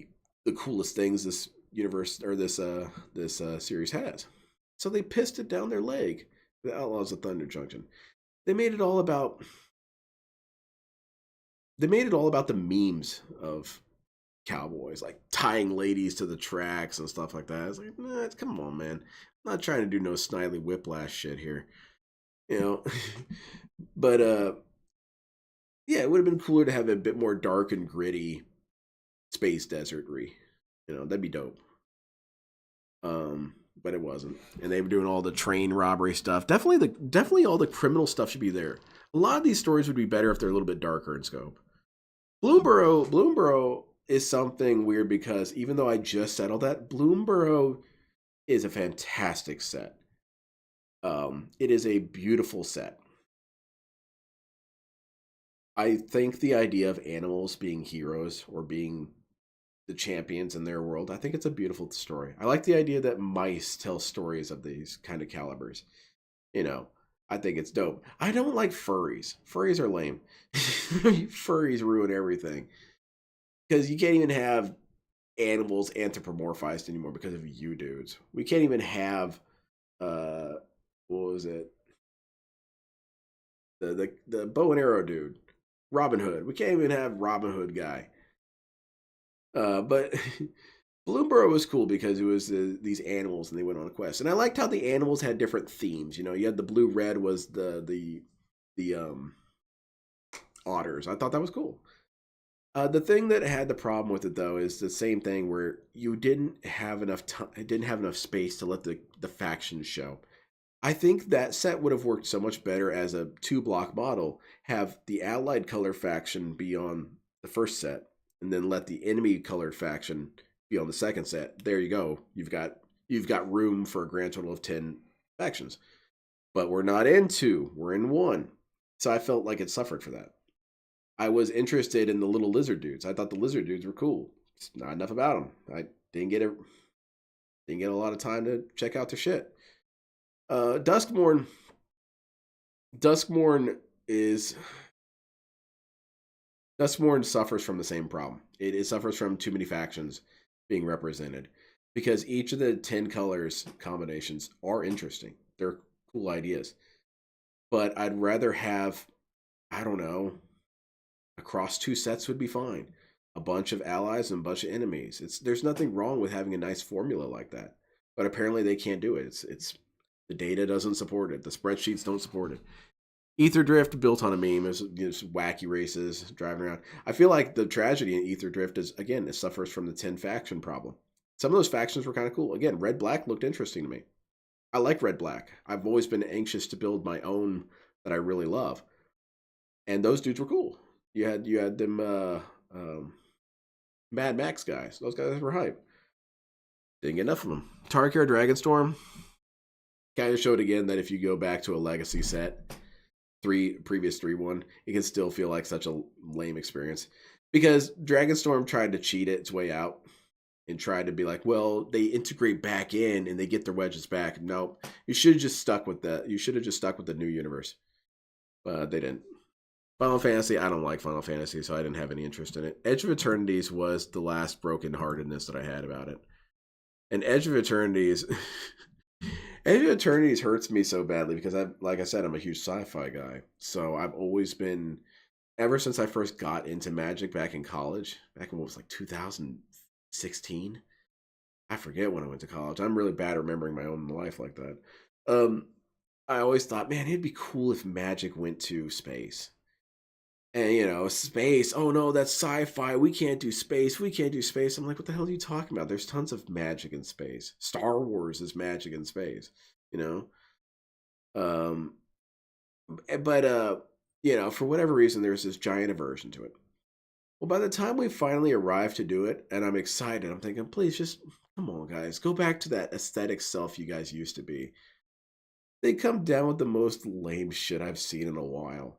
[SPEAKER 1] the coolest things this universe or this series has. So they pissed it down their leg, the Outlaws of Thunder Junction. They made it all about the memes of cowboys, like tying ladies to the tracks and stuff like that. It's like, nah, come on, man. I'm not trying to do no Snidely Whiplash shit here, you know. But yeah, it would have been cooler to have a bit more dark and gritty space desertry. That'd be dope. But it wasn't, and they were doing all the train robbery stuff. Definitely all the criminal stuff should be there. A lot of these stories would be better if they're a little bit darker in scope. Bloomborough is something weird because even though I just settled that, Bloomborough is a fantastic set. It is a beautiful set. I think the idea of animals being heroes or being the champions in their world, I think it's a beautiful story. I like the idea that mice tell stories of these kind of calibers. You know, I think it's dope. I don't like furries. Furries are lame. Furries ruin everything because you can't even have animals anthropomorphized anymore because of you dudes. We can't even have uh what was it? The bow and arrow dude. Robin Hood. We can't even have Robin Hood guy. But Bloomborough was cool because it was these animals and they went on a quest. And I liked how the animals had different themes. You had the blue red was the otters. I thought that was cool. The thing that had the problem with it though is the same thing where you didn't have enough time, didn't have enough space to let the factions show. I think that set would have worked so much better as a 2 block model. Have the allied color faction be on the first set, and then let the enemy colored faction be on the second set. There you go. You've got room for a grand total of 10 factions. But we're not in 2. We're in 1. So I felt like it suffered for that. I was interested in the little lizard dudes. I thought the lizard dudes were cool. Just not enough about them. I didn't get a lot of time to check out their shit. Duskmourn is Duskmourn suffers from the same problem. It suffers from too many factions being represented because each of the 10 colors combinations are interesting. They're cool ideas. But I'd rather have, I don't know, across 2 sets would be fine. A bunch of allies and a bunch of enemies. There's nothing wrong with having a nice formula like that. But apparently they can't do it. It's the data doesn't support it. The spreadsheets don't support it. Ether Drift built on a meme is wacky races driving around. I feel like the tragedy in Ether Drift is again it suffers from the 10 faction problem. Some of those factions were kind of cool. Again, Red Black looked interesting to me. I like Red Black. I've always been anxious to build my own that I really love, and those dudes were cool. You had them Mad Max guys. Those guys were hype. Didn't get enough of them. Tarkir Dragonstorm kind of showed again that if you go back to a legacy set, previous 3-1, it can still feel like such a lame experience. Because Dragonstorm tried to cheat its way out and tried to be like, well, they integrate back in and they get their wedges back. No, you should have just stuck with that. You should have just stuck with the new universe. But they didn't. Final Fantasy, I don't like Final Fantasy, so I didn't have any interest in it. Edge of Eternities was the last brokenheartedness that I had about it. And Edge of Eternities, Edge of Eternities hurts me so badly because like I said, I'm a huge sci-fi guy. So I've always been, ever since I first got into Magic back in college, back in what was like 2016. I forget when I went to college. I'm really bad at remembering my own life like that. I always thought, man, it'd be cool if Magic went to space. And space. Oh no, that's sci-fi. We can't do space. We can't do space. I'm like, what the hell are you talking about? There's tons of magic in space. Star Wars is magic in space. You know. But for whatever reason, there's this giant aversion to it. Well, by the time we finally arrive to do it, and I'm excited, I'm thinking, please just come on, guys, go back to that aesthetic self you guys used to be. They come down with the most lame shit I've seen in a while.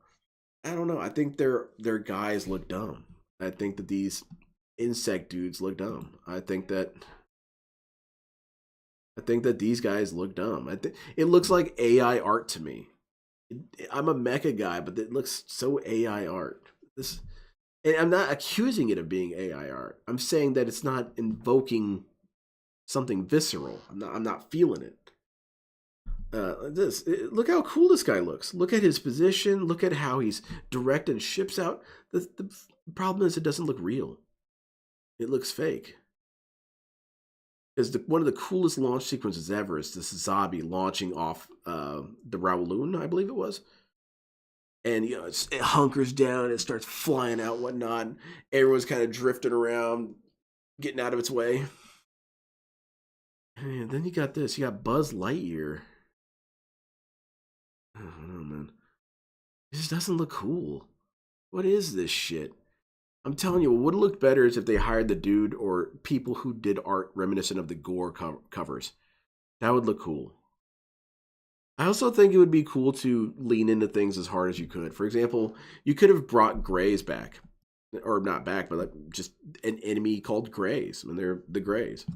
[SPEAKER 1] I don't know. I think their guys look dumb. I think that these insect dudes look dumb. I think that these guys look dumb. I think it looks like AI art to me. I'm a mecha guy, but it looks so AI art. And I'm not accusing it of being AI art. I'm saying that it's not invoking something visceral. I'm not feeling it. Look how cool this guy looks. Look at his position. Look at how he's directing ships out. The problem is it doesn't look real. It looks fake. Because one of the coolest launch sequences ever is this zombie launching off the Raoloon, I believe it was. And it hunkers down, it starts flying out, whatnot. Everyone's kind of drifting around, getting out of its way. And then you got this. You got Buzz Lightyear. I don't know, man. It just doesn't look cool. What is this shit? I'm telling you, what would have looked better is if they hired the dude or people who did art reminiscent of the Gore covers. That would look cool. I also think it would be cool to lean into things as hard as you could. For example, you could have brought Greys back. Or not back, but like just an enemy called Greys. I mean, they're the Greys.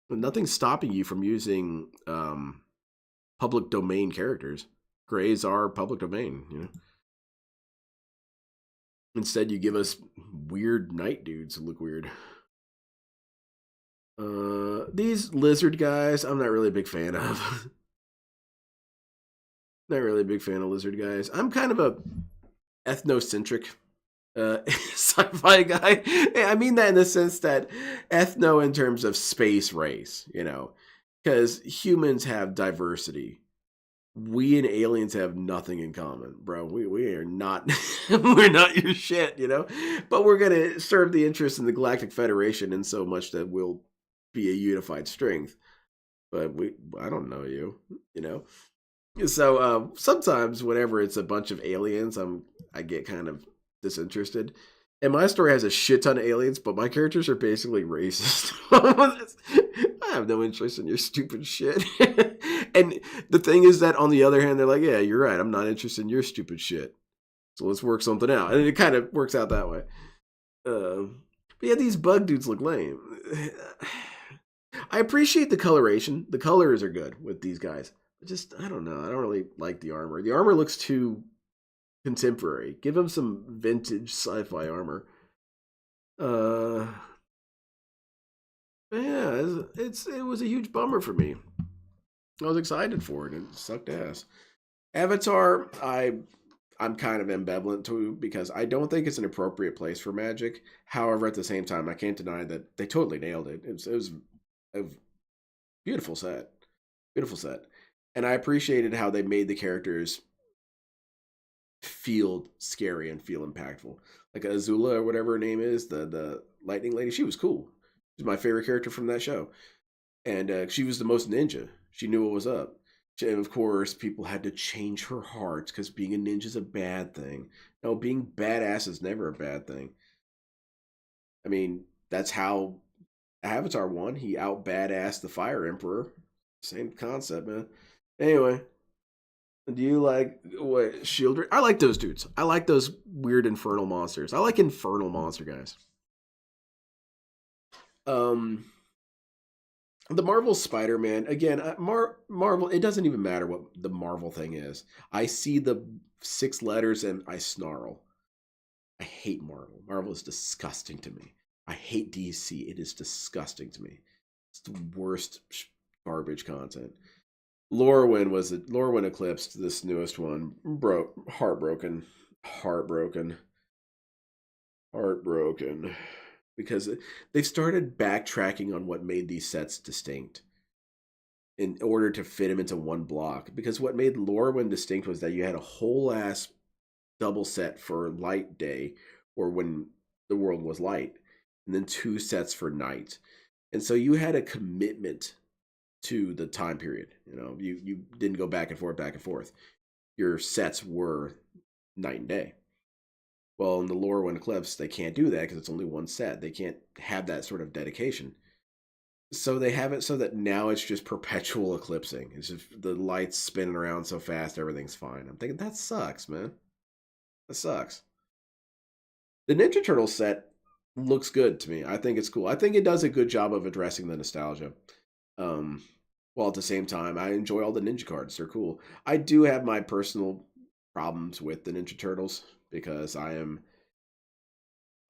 [SPEAKER 1] Nothing's stopping you from using public domain characters. Greys are public domain, Instead, you give us weird night dudes who look weird. These lizard guys, I'm not really a big fan of. Not really a big fan of lizard guys. I'm kind of a ethnocentric sci-fi guy. I mean that in the sense that ethno in terms of space race, because humans have diversity. We and aliens have nothing in common, bro. We are not we're not your shit, But we're gonna serve the interests in the Galactic Federation in so much that we'll be a unified strength. But I don't know you, So sometimes whenever it's a bunch of aliens, I get kind of disinterested. And my story has a shit ton of aliens, but my characters are basically racist. I have no interest in your stupid shit. And the thing is that on the other hand, they're like, yeah, you're right. I'm not interested in your stupid shit. So let's work something out. And it kind of works out that way. But yeah, these bug dudes look lame. I appreciate the coloration. The colors are good with these guys. I don't know. I don't really like the armor. The armor looks too contemporary. Give him some vintage sci-fi armor. Yeah, it was a huge bummer for me. I was excited for it, and it sucked ass. Avatar, I'm kind of ambivalent to because I don't think it's an appropriate place for Magic. However, at the same time, I can't deny that they totally nailed it. It was a beautiful set, and I appreciated how they made the characters feel scary and feel impactful. Like Azula or whatever her name is, the lightning lady, she was cool. She's my favorite character from that show, and she was the most ninja. She knew what was up. And of course, people had to change her heart because being a ninja is a bad thing. No, being badass is never a bad thing. I mean, that's how Avatar 1, he out badassed the Fire Emperor. Same concept, man. Anyway, do you like what Shield? I like those dudes. I like those weird infernal monsters. I like infernal monster guys. Um, the Marvel Spider-Man again. Marvel. It doesn't even matter what the Marvel thing is. I see the 6 letters and I snarl. I hate Marvel. Marvel is disgusting to me. I hate DC. It is disgusting to me. It's the worst garbage content. Lorwyn eclipsed this newest one. Heartbroken, heartbroken, heartbroken, because they've started backtracking on what made these sets distinct in order to fit them into one block. Because what made Lorwyn distinct was that you had a whole ass double set for light day, or when the world was light, and then 2 sets for night. And so you had a commitment to the time period. You didn't go back and forth. Your sets were night and day. Well, in the Lorwyn Eclipse, they can't do that because it's only one set. They can't have that sort of dedication. So they have it so that now it's just perpetual eclipsing. It's just the lights spinning around so fast, everything's fine. I'm thinking, that sucks, man. That sucks. The Ninja Turtle set looks good to me. I think it's cool. I think it does a good job of addressing the nostalgia. While at the same time, I enjoy all the ninja cards. They're cool. I do have my personal problems with the Ninja Turtles because I am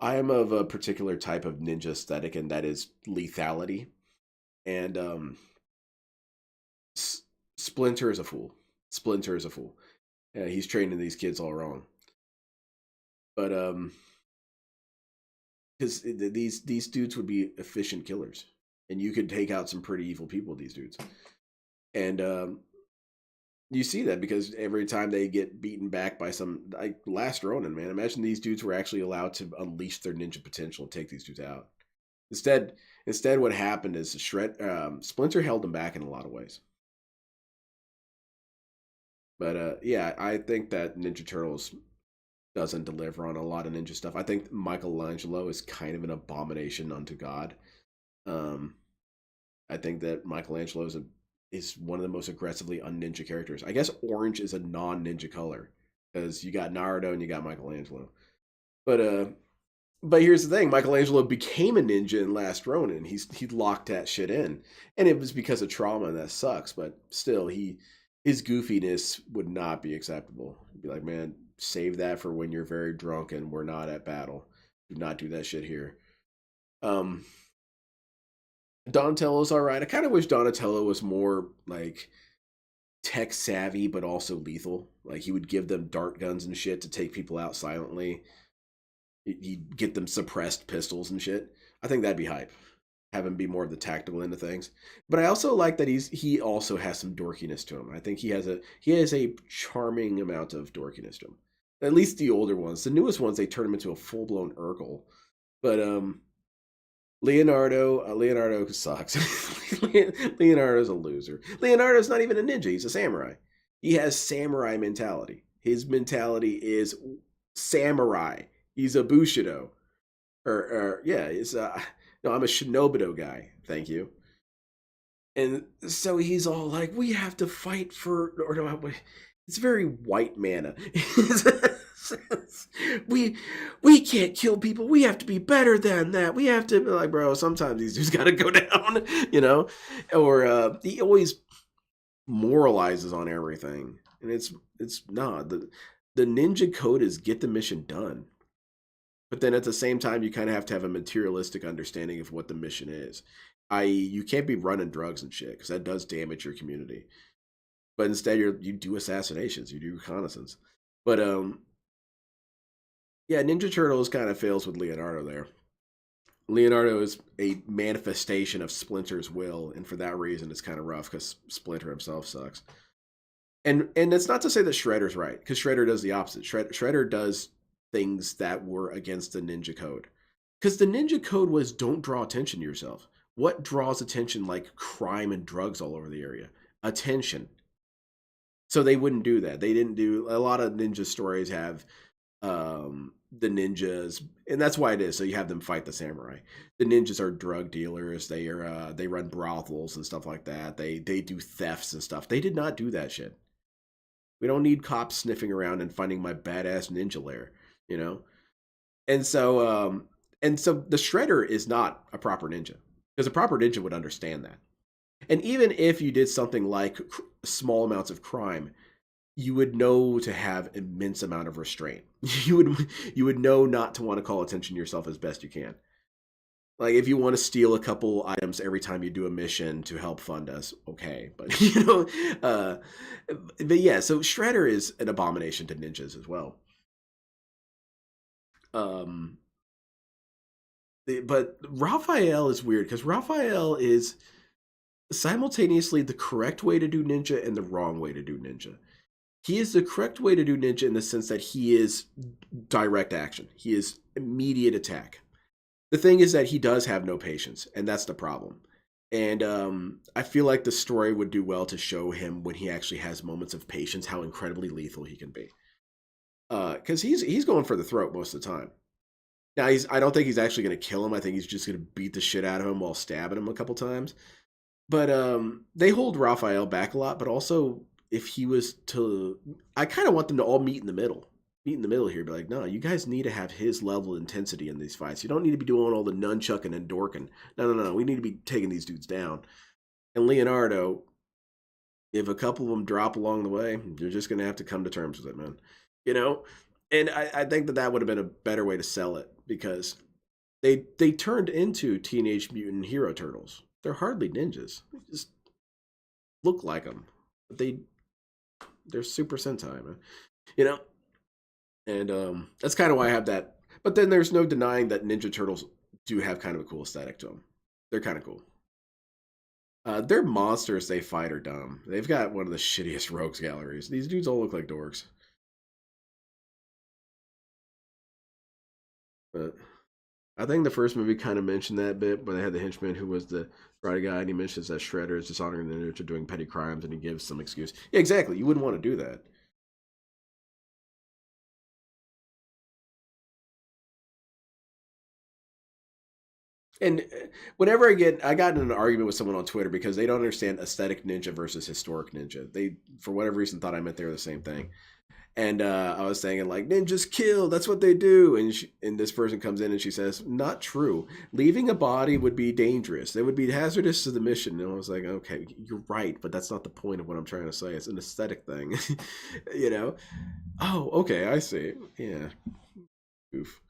[SPEAKER 1] of a particular type of ninja aesthetic, and that is lethality. And Splinter is a fool. Splinter is a fool. He's training these kids all wrong. But because these dudes would be efficient killers, and you could take out some pretty evil people with these dudes. And you see that because every time they get beaten back by some, like Last Ronin, man, imagine these dudes were actually allowed to unleash their ninja potential and take these dudes out. Instead, what happened is Splinter held them back in a lot of ways. But yeah, I think that Ninja Turtles doesn't deliver on a lot of ninja stuff. I think Michelangelo is kind of an abomination unto God. I think that Michelangelo is one of the most aggressively un-ninja characters. I guess orange is a non-ninja color because you got Naruto and you got Michelangelo. But here's the thing: Michelangelo became a ninja in Last Ronin. He locked that shit in, and it was because of trauma, and that sucks. But still, his goofiness would not be acceptable. He'd be like, man, save that for when you're very drunk and we're not at battle. Do not do that shit here. Donatello's all right. I kind of wish Donatello was more like tech savvy, but also lethal. Like he would give them dart guns and shit to take people out silently. He'd get them suppressed pistols and shit. I think that'd be hype. Have him be more of the tactical end of things. But I also like that he also has some dorkiness to him. I think he has a charming amount of dorkiness to him. At least the older ones. The newest ones, they turn him into a full blown Urkel. But Leonardo sucks. Leonardo's a loser. Leonardo's not even a ninja. He's a samurai. He has samurai mentality. His mentality is samurai. He's a Bushido. Yeah, no, I'm a Shinobido guy. Thank you. And so he's all like, we have to fight for, or no, it's very white mana. we can't kill people. We have to be better than that. We have to be like, bro, sometimes these dudes gotta go down, Or he always moralizes on everything. And it's not the ninja code is get the mission done. But then at the same time, you kind of have to have a materialistic understanding of what the mission is. I.e., you can't be running drugs and shit because that does damage your community. But instead, you do assassinations, you do reconnaissance. But yeah, Ninja Turtles kind of fails with Leonardo there. Leonardo is a manifestation of Splinter's will, and for that reason, it's kind of rough because Splinter himself sucks. And it's not to say that Shredder's right, because Shredder does the opposite. Shredder does things that were against the ninja code. Because the ninja code was don't draw attention to yourself. What draws attention like crime and drugs all over the area? Attention. So they wouldn't do that. They didn't do, a lot of ninja stories have the ninjas, and that's why it is. So you have them fight the samurai. The ninjas are drug dealers. They run brothels and stuff like that. They do thefts and stuff. They did not do that shit. We don't need cops sniffing around and finding my badass ninja lair, you know. And so the Shredder is not a proper ninja, because a proper ninja would understand that. And even if you did something like small amounts of crime, you would know to have immense amount of restraint. You would know not to want to call attention to yourself as best you can. Like if you want to steal a couple items every time you do a mission to help fund us, okay. But but yeah. So Shredder is an abomination to ninjas as well. Um, but Raphael is weird because Raphael is simultaneously the correct way to do ninja and the wrong way to do ninja. He is the correct way to do ninja in the sense that he is direct action. He is immediate attack. The thing is that he does have no patience, and that's the problem. And I feel like the story would do well to show him when he actually has moments of patience, how incredibly lethal he can be. Because he's going for the throat most of the time. Now I don't think he's actually going to kill him. I think he's just going to beat the shit out of him while stabbing him a couple times. But they hold Raphael back a lot. But also, if he was to, I kind of want them to all meet in the middle. Meet in the middle here. Be like, no, you guys need to have his level of intensity in these fights. You don't need to be doing all the nunchucking and dorking. No. We need to be taking these dudes down. And Leonardo, if a couple of them drop along the way, you're just going to have to come to terms with it, man. You know? And I think that would have been a better way to sell it, because they turned into Teenage Mutant Hero Turtles. They're hardly ninjas. They just look like them. But they're Super Sentai, man. You know? And that's kind of why I have that. But then there's no denying that Ninja Turtles do have kind of a cool aesthetic to them. They're kind of cool. Their monsters they fight are dumb. They've got one of the shittiest rogues galleries. These dudes all look like dorks. But I think the first movie kind of mentioned that bit, where they had the henchman who was the karate guy, and he mentions that Shredder is dishonoring the ninja doing petty crimes, and he gives some excuse. Yeah, exactly. You wouldn't want to do that. And whenever I got in an argument with someone on Twitter because they don't understand aesthetic ninja versus historic ninja. They, for whatever reason, thought I meant they were the same thing. And I was saying like ninjas kill, that's what they do. And this person comes in and she says, not true. Leaving a body would be dangerous. They would be hazardous to the mission. And I was like, okay, you're right, but that's not the point of what I'm trying to say. It's an aesthetic thing, you know. Oh, okay, I see. Yeah, oof.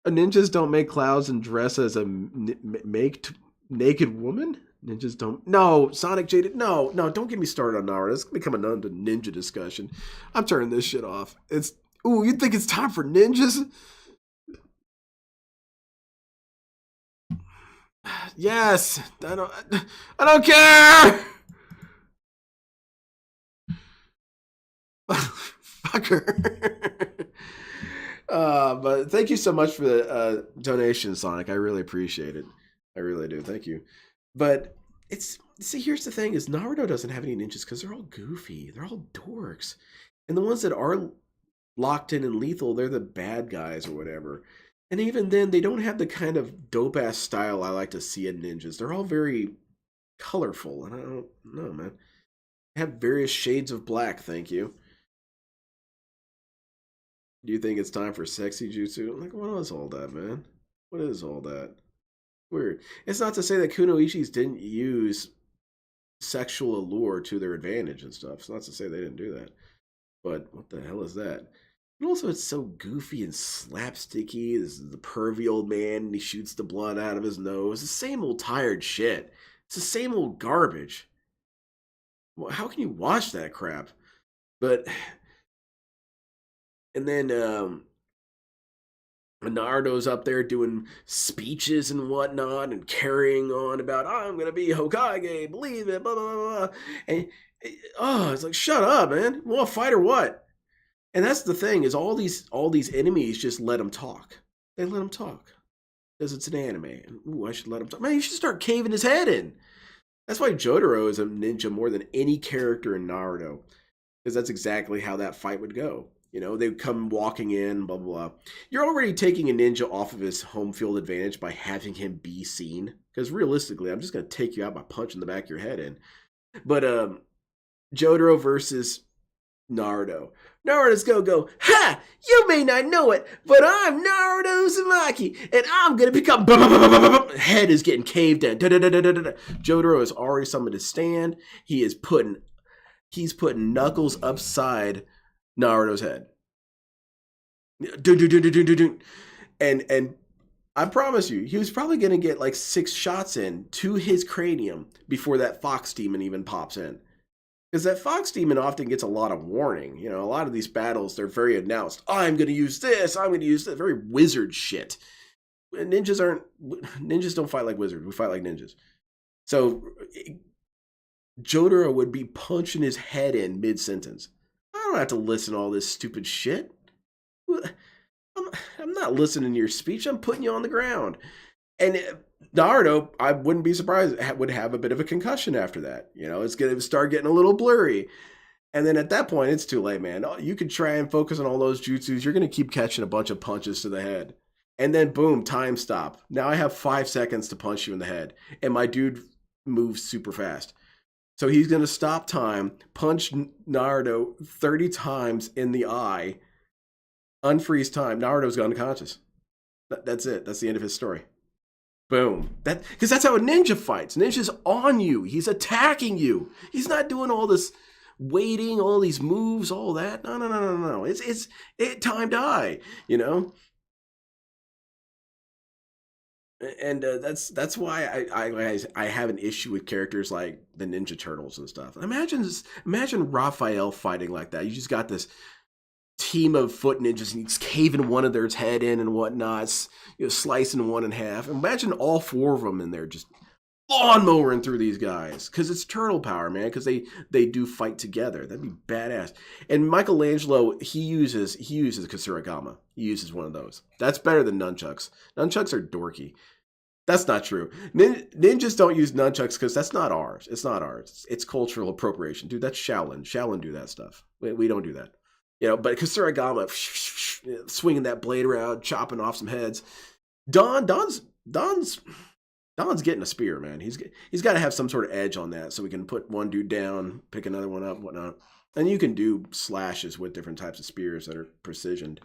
[SPEAKER 1] Ninjas don't make clouds and dress as a make naked woman. Ninjas don't. No, Sonic Jaded. No, don't get me started on Naruto. It's become a ninja discussion. I'm turning this shit off. It's. Ooh, you think it's time for ninjas? Yes. I don't care. Fucker. But thank you so much for the donation, Sonic. I really appreciate it. I really do. Thank you. But here's the thing: is Naruto doesn't have any ninjas because they're all goofy. They're all dorks, and the ones that are locked in and lethal, they're the bad guys or whatever. And even then, they don't have the kind of dope ass style I like to see in ninjas. They're all very colorful, and I don't know, man. They have various shades of black. Thank you. Do you think it's time for sexy jutsu? Like, what is all that, man? What is all that? Weird. It's not to say that Kunoichis didn't use sexual allure to their advantage and stuff. It's not to say they didn't do that. But what the hell is that? And also, it's so goofy and slapsticky. This is the pervy old man, and he shoots the blood out of his nose. The same old tired shit. It's the same old garbage. Well, how can you watch that crap? But, and then Naruto's up there doing speeches and whatnot and carrying on about, I'm going to be Hokage, believe it, blah, blah, blah, blah. And, it's like, shut up, man. You want to fight or what? And that's the thing, is all these enemies just let him talk. They let him talk. Because it's an anime. And, ooh, I should let him talk. Man, you should start caving his head in. That's why Jotaro is a ninja more than any character in Naruto. Because that's exactly how that fight would go. You know, they come walking in, blah, blah, blah. You're already taking a ninja off of his home field advantage by having him be seen. Because realistically, I'm just going to take you out by punching the back of your head in. But Jotaro versus Naruto. Naruto's gonna go, ha! You may not know it, but I'm Naruto Uzumaki, and I'm gonna become. Head is getting caved in. Jotaro is already summoned to stand. He's putting knuckles upside Naruto's head. And I promise you, he was probably gonna get like 6 shots in to his cranium before that Fox Demon even pops in. Because that Fox Demon often gets a lot of warning. You know, a lot of these battles, they're very announced. I'm going to use this. I'm going to use that. Very wizard shit. Ninjas don't fight like wizards. We fight like ninjas. So Jotaro would be punching his head in mid-sentence. I don't have to listen to all this stupid shit. I'm not listening to your speech. I'm putting you on the ground. And Naruto, I wouldn't be surprised, would have a bit of a concussion after that. You know, it's going to start getting a little blurry. And then at that point, it's too late, man. You could try and focus on all those jutsus. You're going to keep catching a bunch of punches to the head. And then, boom, time stop. Now I have 5 seconds to punch you in the head. And my dude moves super fast. So he's going to stop time, punch Naruto 30 times in the eye, unfreeze time. Naruto's gone unconscious. That's it. That's the end of his story. Boom. Because that's how a ninja fights. Ninja's on you. He's attacking you. He's not doing all this waiting, all these moves, all that. No. It's time to die, you know? And that's why I have an issue with characters like the Ninja Turtles and stuff. Imagine Raphael fighting like that. You just got this team of foot ninjas and he's caving one of their head in and whatnot, you know, slicing one in half. Imagine all 4 of them in there just lawnmowering through these guys, because it's turtle power, man, because they do fight together. That'd be badass. And Michelangelo, he uses a Kasuragama. He uses one of those. That's better than nunchucks. Nunchucks are dorky. That's not true. Ninjas don't use nunchucks because that's not ours. It's not ours. It's cultural appropriation. Dude, that's Shaolin. Shaolin do that stuff. We don't do that. You know, but Kasuragama, swinging that blade around, chopping off some heads. Don's getting a spear, man. He's got to have some sort of edge on that so we can put one dude down, pick another one up, whatnot. And you can do slashes with different types of spears that are precisioned.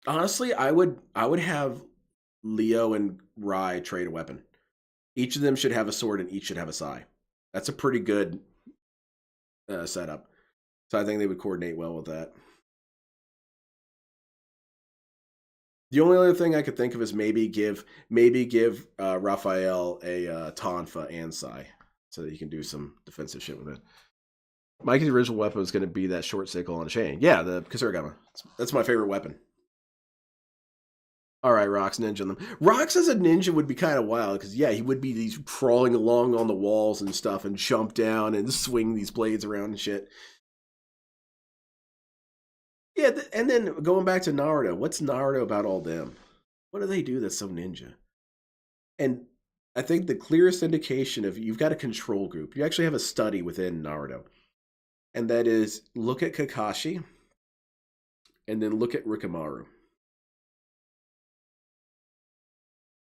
[SPEAKER 1] Honestly, I would have Leo and Rai trade a weapon. Each of them should have a sword and each should have a sai. That's a pretty good setup. So I think they would coordinate well with that. The only other thing I could think of is maybe give Raphael a Tonfa and sai, so that he can do some defensive shit with it. Mikey's original weapon was going to be that short sickle on a chain. Yeah, the Kasuragama. That's my favorite weapon. All right, Rox ninja them. Rox as a ninja would be kind of wild because, yeah, he would be these crawling along on the walls and stuff and jump down and swing these blades around and shit. Yeah, and then going back to Naruto, what's Naruto about all them? What do they do that's so ninja? And I think the clearest indication of you've got a control group. You actually have a study within Naruto. And that is, look at Kakashi and then look at Rikamaru.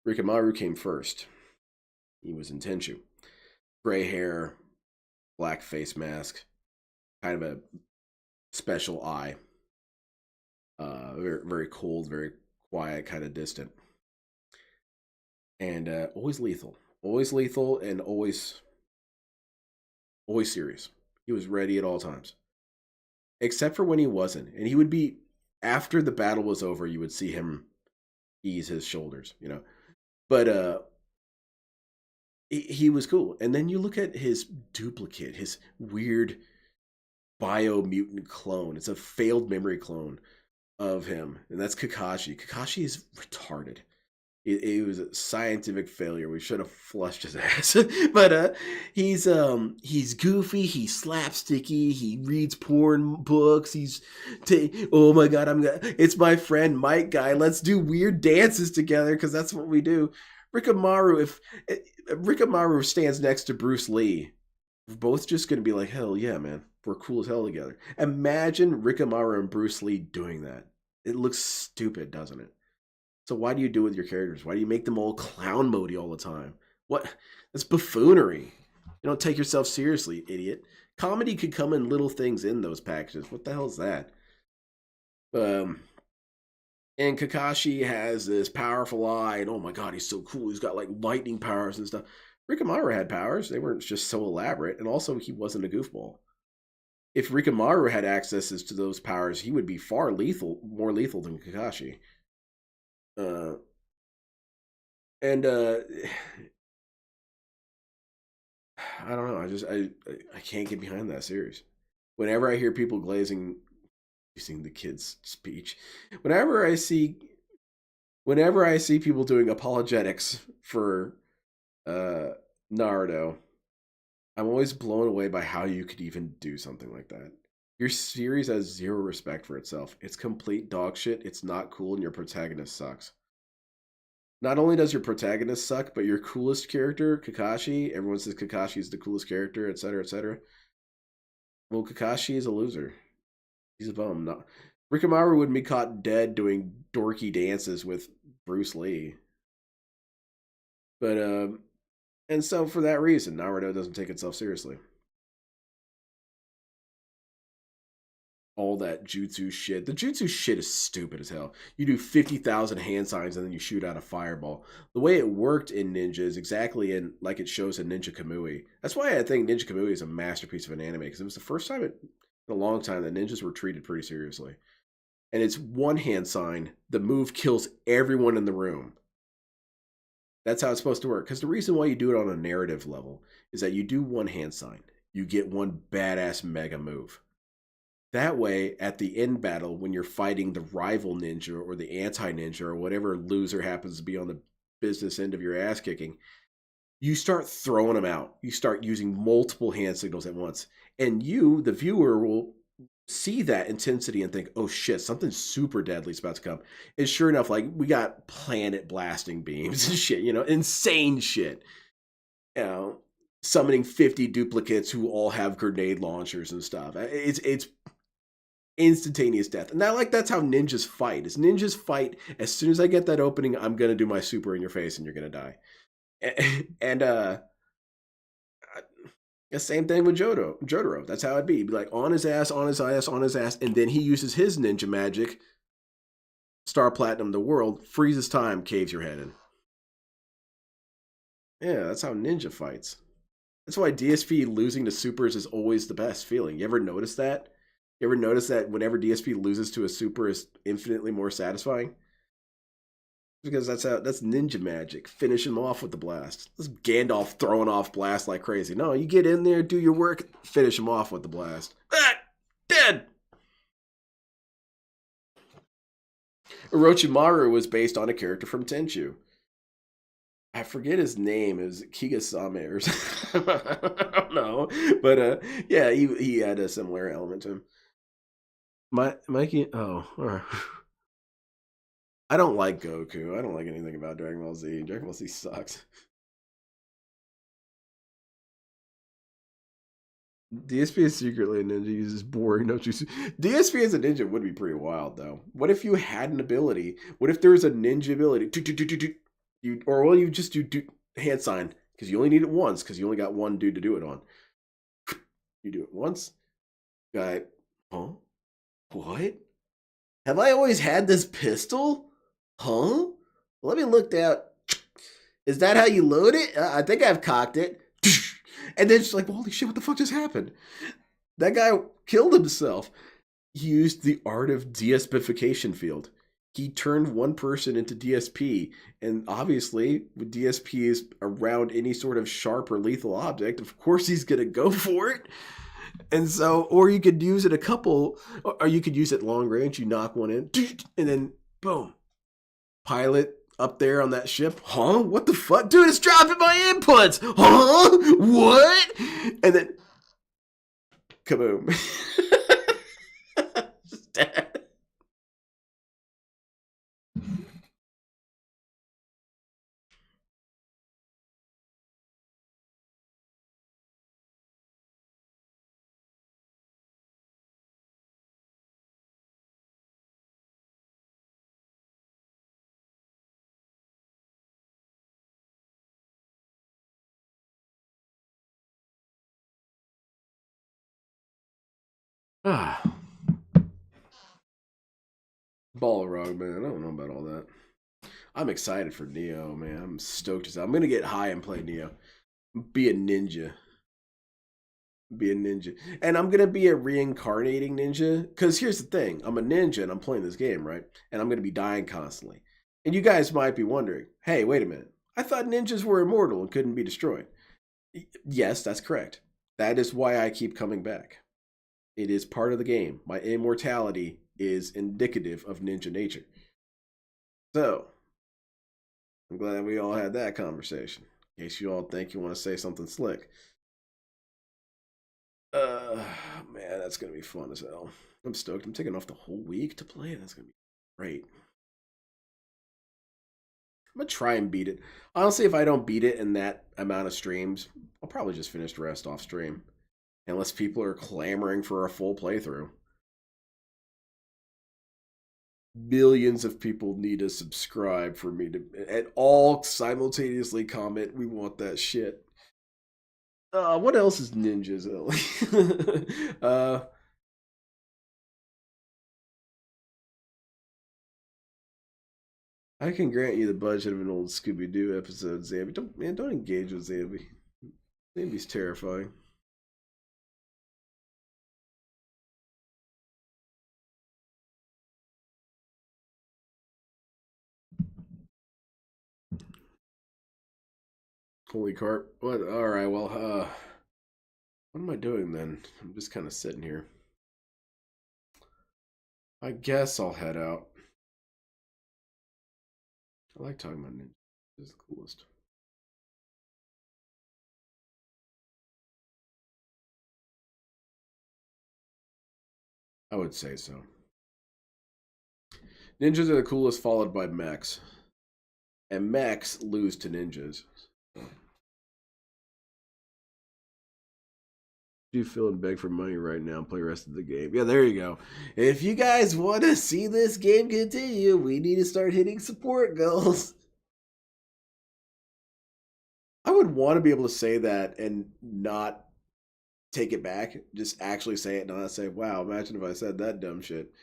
[SPEAKER 1] Rikamaru came first. He was in Tenchu. Gray hair, black face mask, kind of a special eye. Very, very cold, very quiet, kind of distant. And always lethal. Always lethal and always serious. He was ready at all times. Except for when he wasn't. And he would be, after the battle was over, you would see him ease his shoulders, you know. But he was cool. And then you look at his duplicate, his weird bio-mutant clone. It's a failed memory clone of him. And that's Kakashi. Kakashi is retarded. It was a scientific failure. We should have flushed his ass. But he's goofy, he's slapsticky, he reads porn books, oh my god, it's my friend Mike guy. Let's do weird dances together because that's what we do. Rikamaru stands next to Bruce Lee, We're both just gonna be like, hell yeah, man. We're cool as hell together. Imagine Rikamaru and Bruce Lee doing that. It looks stupid, doesn't it? So why do you do it with your characters? Why do you make them all clown mode all the time? What? That's buffoonery. You don't take yourself seriously, idiot. Comedy could come in little things in those packages. What the hell is that? Um, and Kakashi has this powerful eye, and oh my god, he's so cool. He's got like lightning powers and stuff. Rikamaru had powers. They weren't just so elaborate, and also he wasn't a goofball. If Rikamaru had accesses to those powers, he would be far lethal, more lethal than Kakashi. Uh, and I don't know. I can't get behind that series. Whenever I hear people using the kid's speech, whenever I see whenever I see people doing apologetics for uh, Naruto, I'm always blown away by how you could even do something like that. Your series has zero respect for itself. It's complete dog shit. It's not cool, and your protagonist sucks. Not only does your protagonist suck, but your coolest character, Kakashi, everyone says Kakashi is the coolest character, etc., etc. Well, Kakashi is a loser. He's a bum. Not Rikamaru wouldn't be caught dead doing dorky dances with Bruce Lee. But and so for that reason, Naruto doesn't take itself seriously. All that jutsu shit. The jutsu shit is stupid as hell. You do 50,000 hand signs and then you shoot out a fireball. The way it worked in Ninja is exactly in like it shows in Ninja Kamui. That's why I think Ninja Kamui is a masterpiece of an anime, because it was the first time in a long time that ninjas were treated pretty seriously. And it's one hand sign. The move kills everyone in the room. That's how it's supposed to work. Because the reason why you do it on a narrative level is that you do one hand sign, you get one badass mega move. That way, at the end battle, when you're fighting the rival ninja or the anti ninja or whatever loser happens to be on the business end of your ass kicking, you start throwing them out. You start using multiple hand signals at once. And you, the viewer, will see that intensity and think, oh shit, something super deadly is about to come. And sure enough, like, we got planet blasting beams and shit, insane shit. You know, summoning 50 duplicates who all have grenade launchers and stuff. It's instantaneous death. And that's how ninjas fight. Is ninjas fight, as soon as I get that opening, I'm gonna do my super in your face and you're gonna die. And the same thing with Jotaro. That's how it'd be. He'd be like on his ass, on his ass, on his ass, and then he uses his ninja magic, Star Platinum the world, freezes time, caves your head in. Yeah, that's how ninja fights. That's why DSP losing to supers is always the best feeling. You ever notice that? You ever notice that whenever DSP loses to a super is infinitely more satisfying? Because that's ninja magic. Finish him off with the blast. This Gandalf throwing off blast like crazy. No, you get in there, do your work, finish him off with the blast. Ah, dead. Orochimaru was based on a character from Tenchu. I forget his name. It was Kigasame or something. I don't know, but yeah, he had a similar element to him. Mikey. Oh, all right. I don't like Goku. I don't like anything about Dragon Ball Z. Dragon Ball Z sucks. DSP is secretly a ninja, uses boring no juice. DSP as a ninja would be pretty wild though. What if you had an ability? What if there was a ninja ability? Or will you just do hand sign? Because you only need it once, because you only got one dude to do it on. You do it once. Guy, huh? What? Have I always had this pistol? Huh? Let me look down. Is that how you load it? I think I've cocked it. And then it's like, holy shit, what the fuck just happened? That guy killed himself. He used the art of DSPification field. He turned one person into DSP, and obviously, with DSPs around any sort of sharp or lethal object, of course he's gonna go for it. And so, or you could use it or you could use it long range. You knock one in, and then boom, pilot up there on that ship. Huh? What the fuck? Dude, it's dropping my inputs. Huh? What? And then kaboom. Just dead. Ah, Balrog, man. I don't know about all that. I'm excited for Neo, man. I'm stoked as hell. I'm gonna get high and play Neo. Be a ninja. Be a ninja. And I'm gonna be a reincarnating ninja. Because here's the thing. I'm a ninja and I'm playing this game, right? And I'm gonna be dying constantly. And you guys might be wondering, hey, wait a minute. I thought ninjas were immortal and couldn't be destroyed. Yes, that's correct. That is why I keep coming back. It is part of the game. My immortality is indicative of ninja nature. So, I'm glad we all had that conversation. In case you all think you want to say something slick. Man, that's gonna be fun as hell. I'm stoked. I'm taking off the whole week to play. That's gonna be great. I'm gonna try and beat it. Honestly, if I don't beat it in that amount of streams, I'll probably just finish the rest off stream. Unless people are clamoring for a full playthrough. Millions of people need to subscribe for me to and all simultaneously comment, we want that shit. What else is ninjas? I can grant you the budget of an old Scooby Doo episode, Zambi. Don't engage with Zambi. Zambi's terrifying. Holy carp. What? Alright, well, what am I doing then? I'm just kind of sitting here. I guess I'll head out. I like talking about ninjas. It's the coolest. I would say so. Ninjas are the coolest, followed by mechs. And mechs lose to ninjas. Do feel and beg for money right now and play the rest of the game. Yeah, there you go. If you guys want to see this game continue, we need to start hitting support goals. I would want to be able to say that and not take it back. Just actually say it and not say, wow, imagine if I said that dumb shit.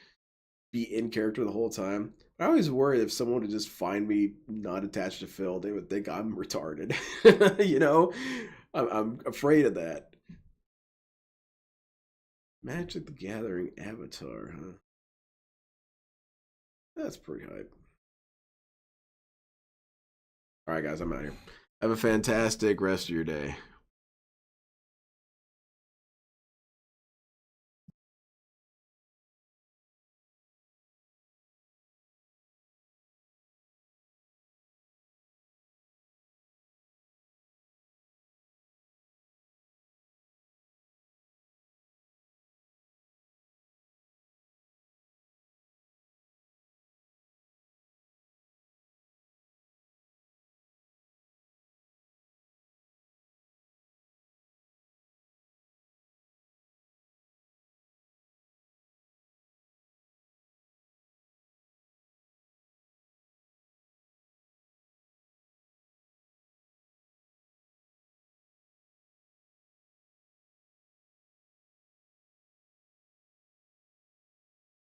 [SPEAKER 1] Be in character the whole time. I always worry if someone would just find me not attached to Phil, they would think I'm retarded. You know? I'm afraid of that. Magic the Gathering Avatar, huh? That's pretty hype. All right, guys, I'm out here. Have a fantastic rest of your day.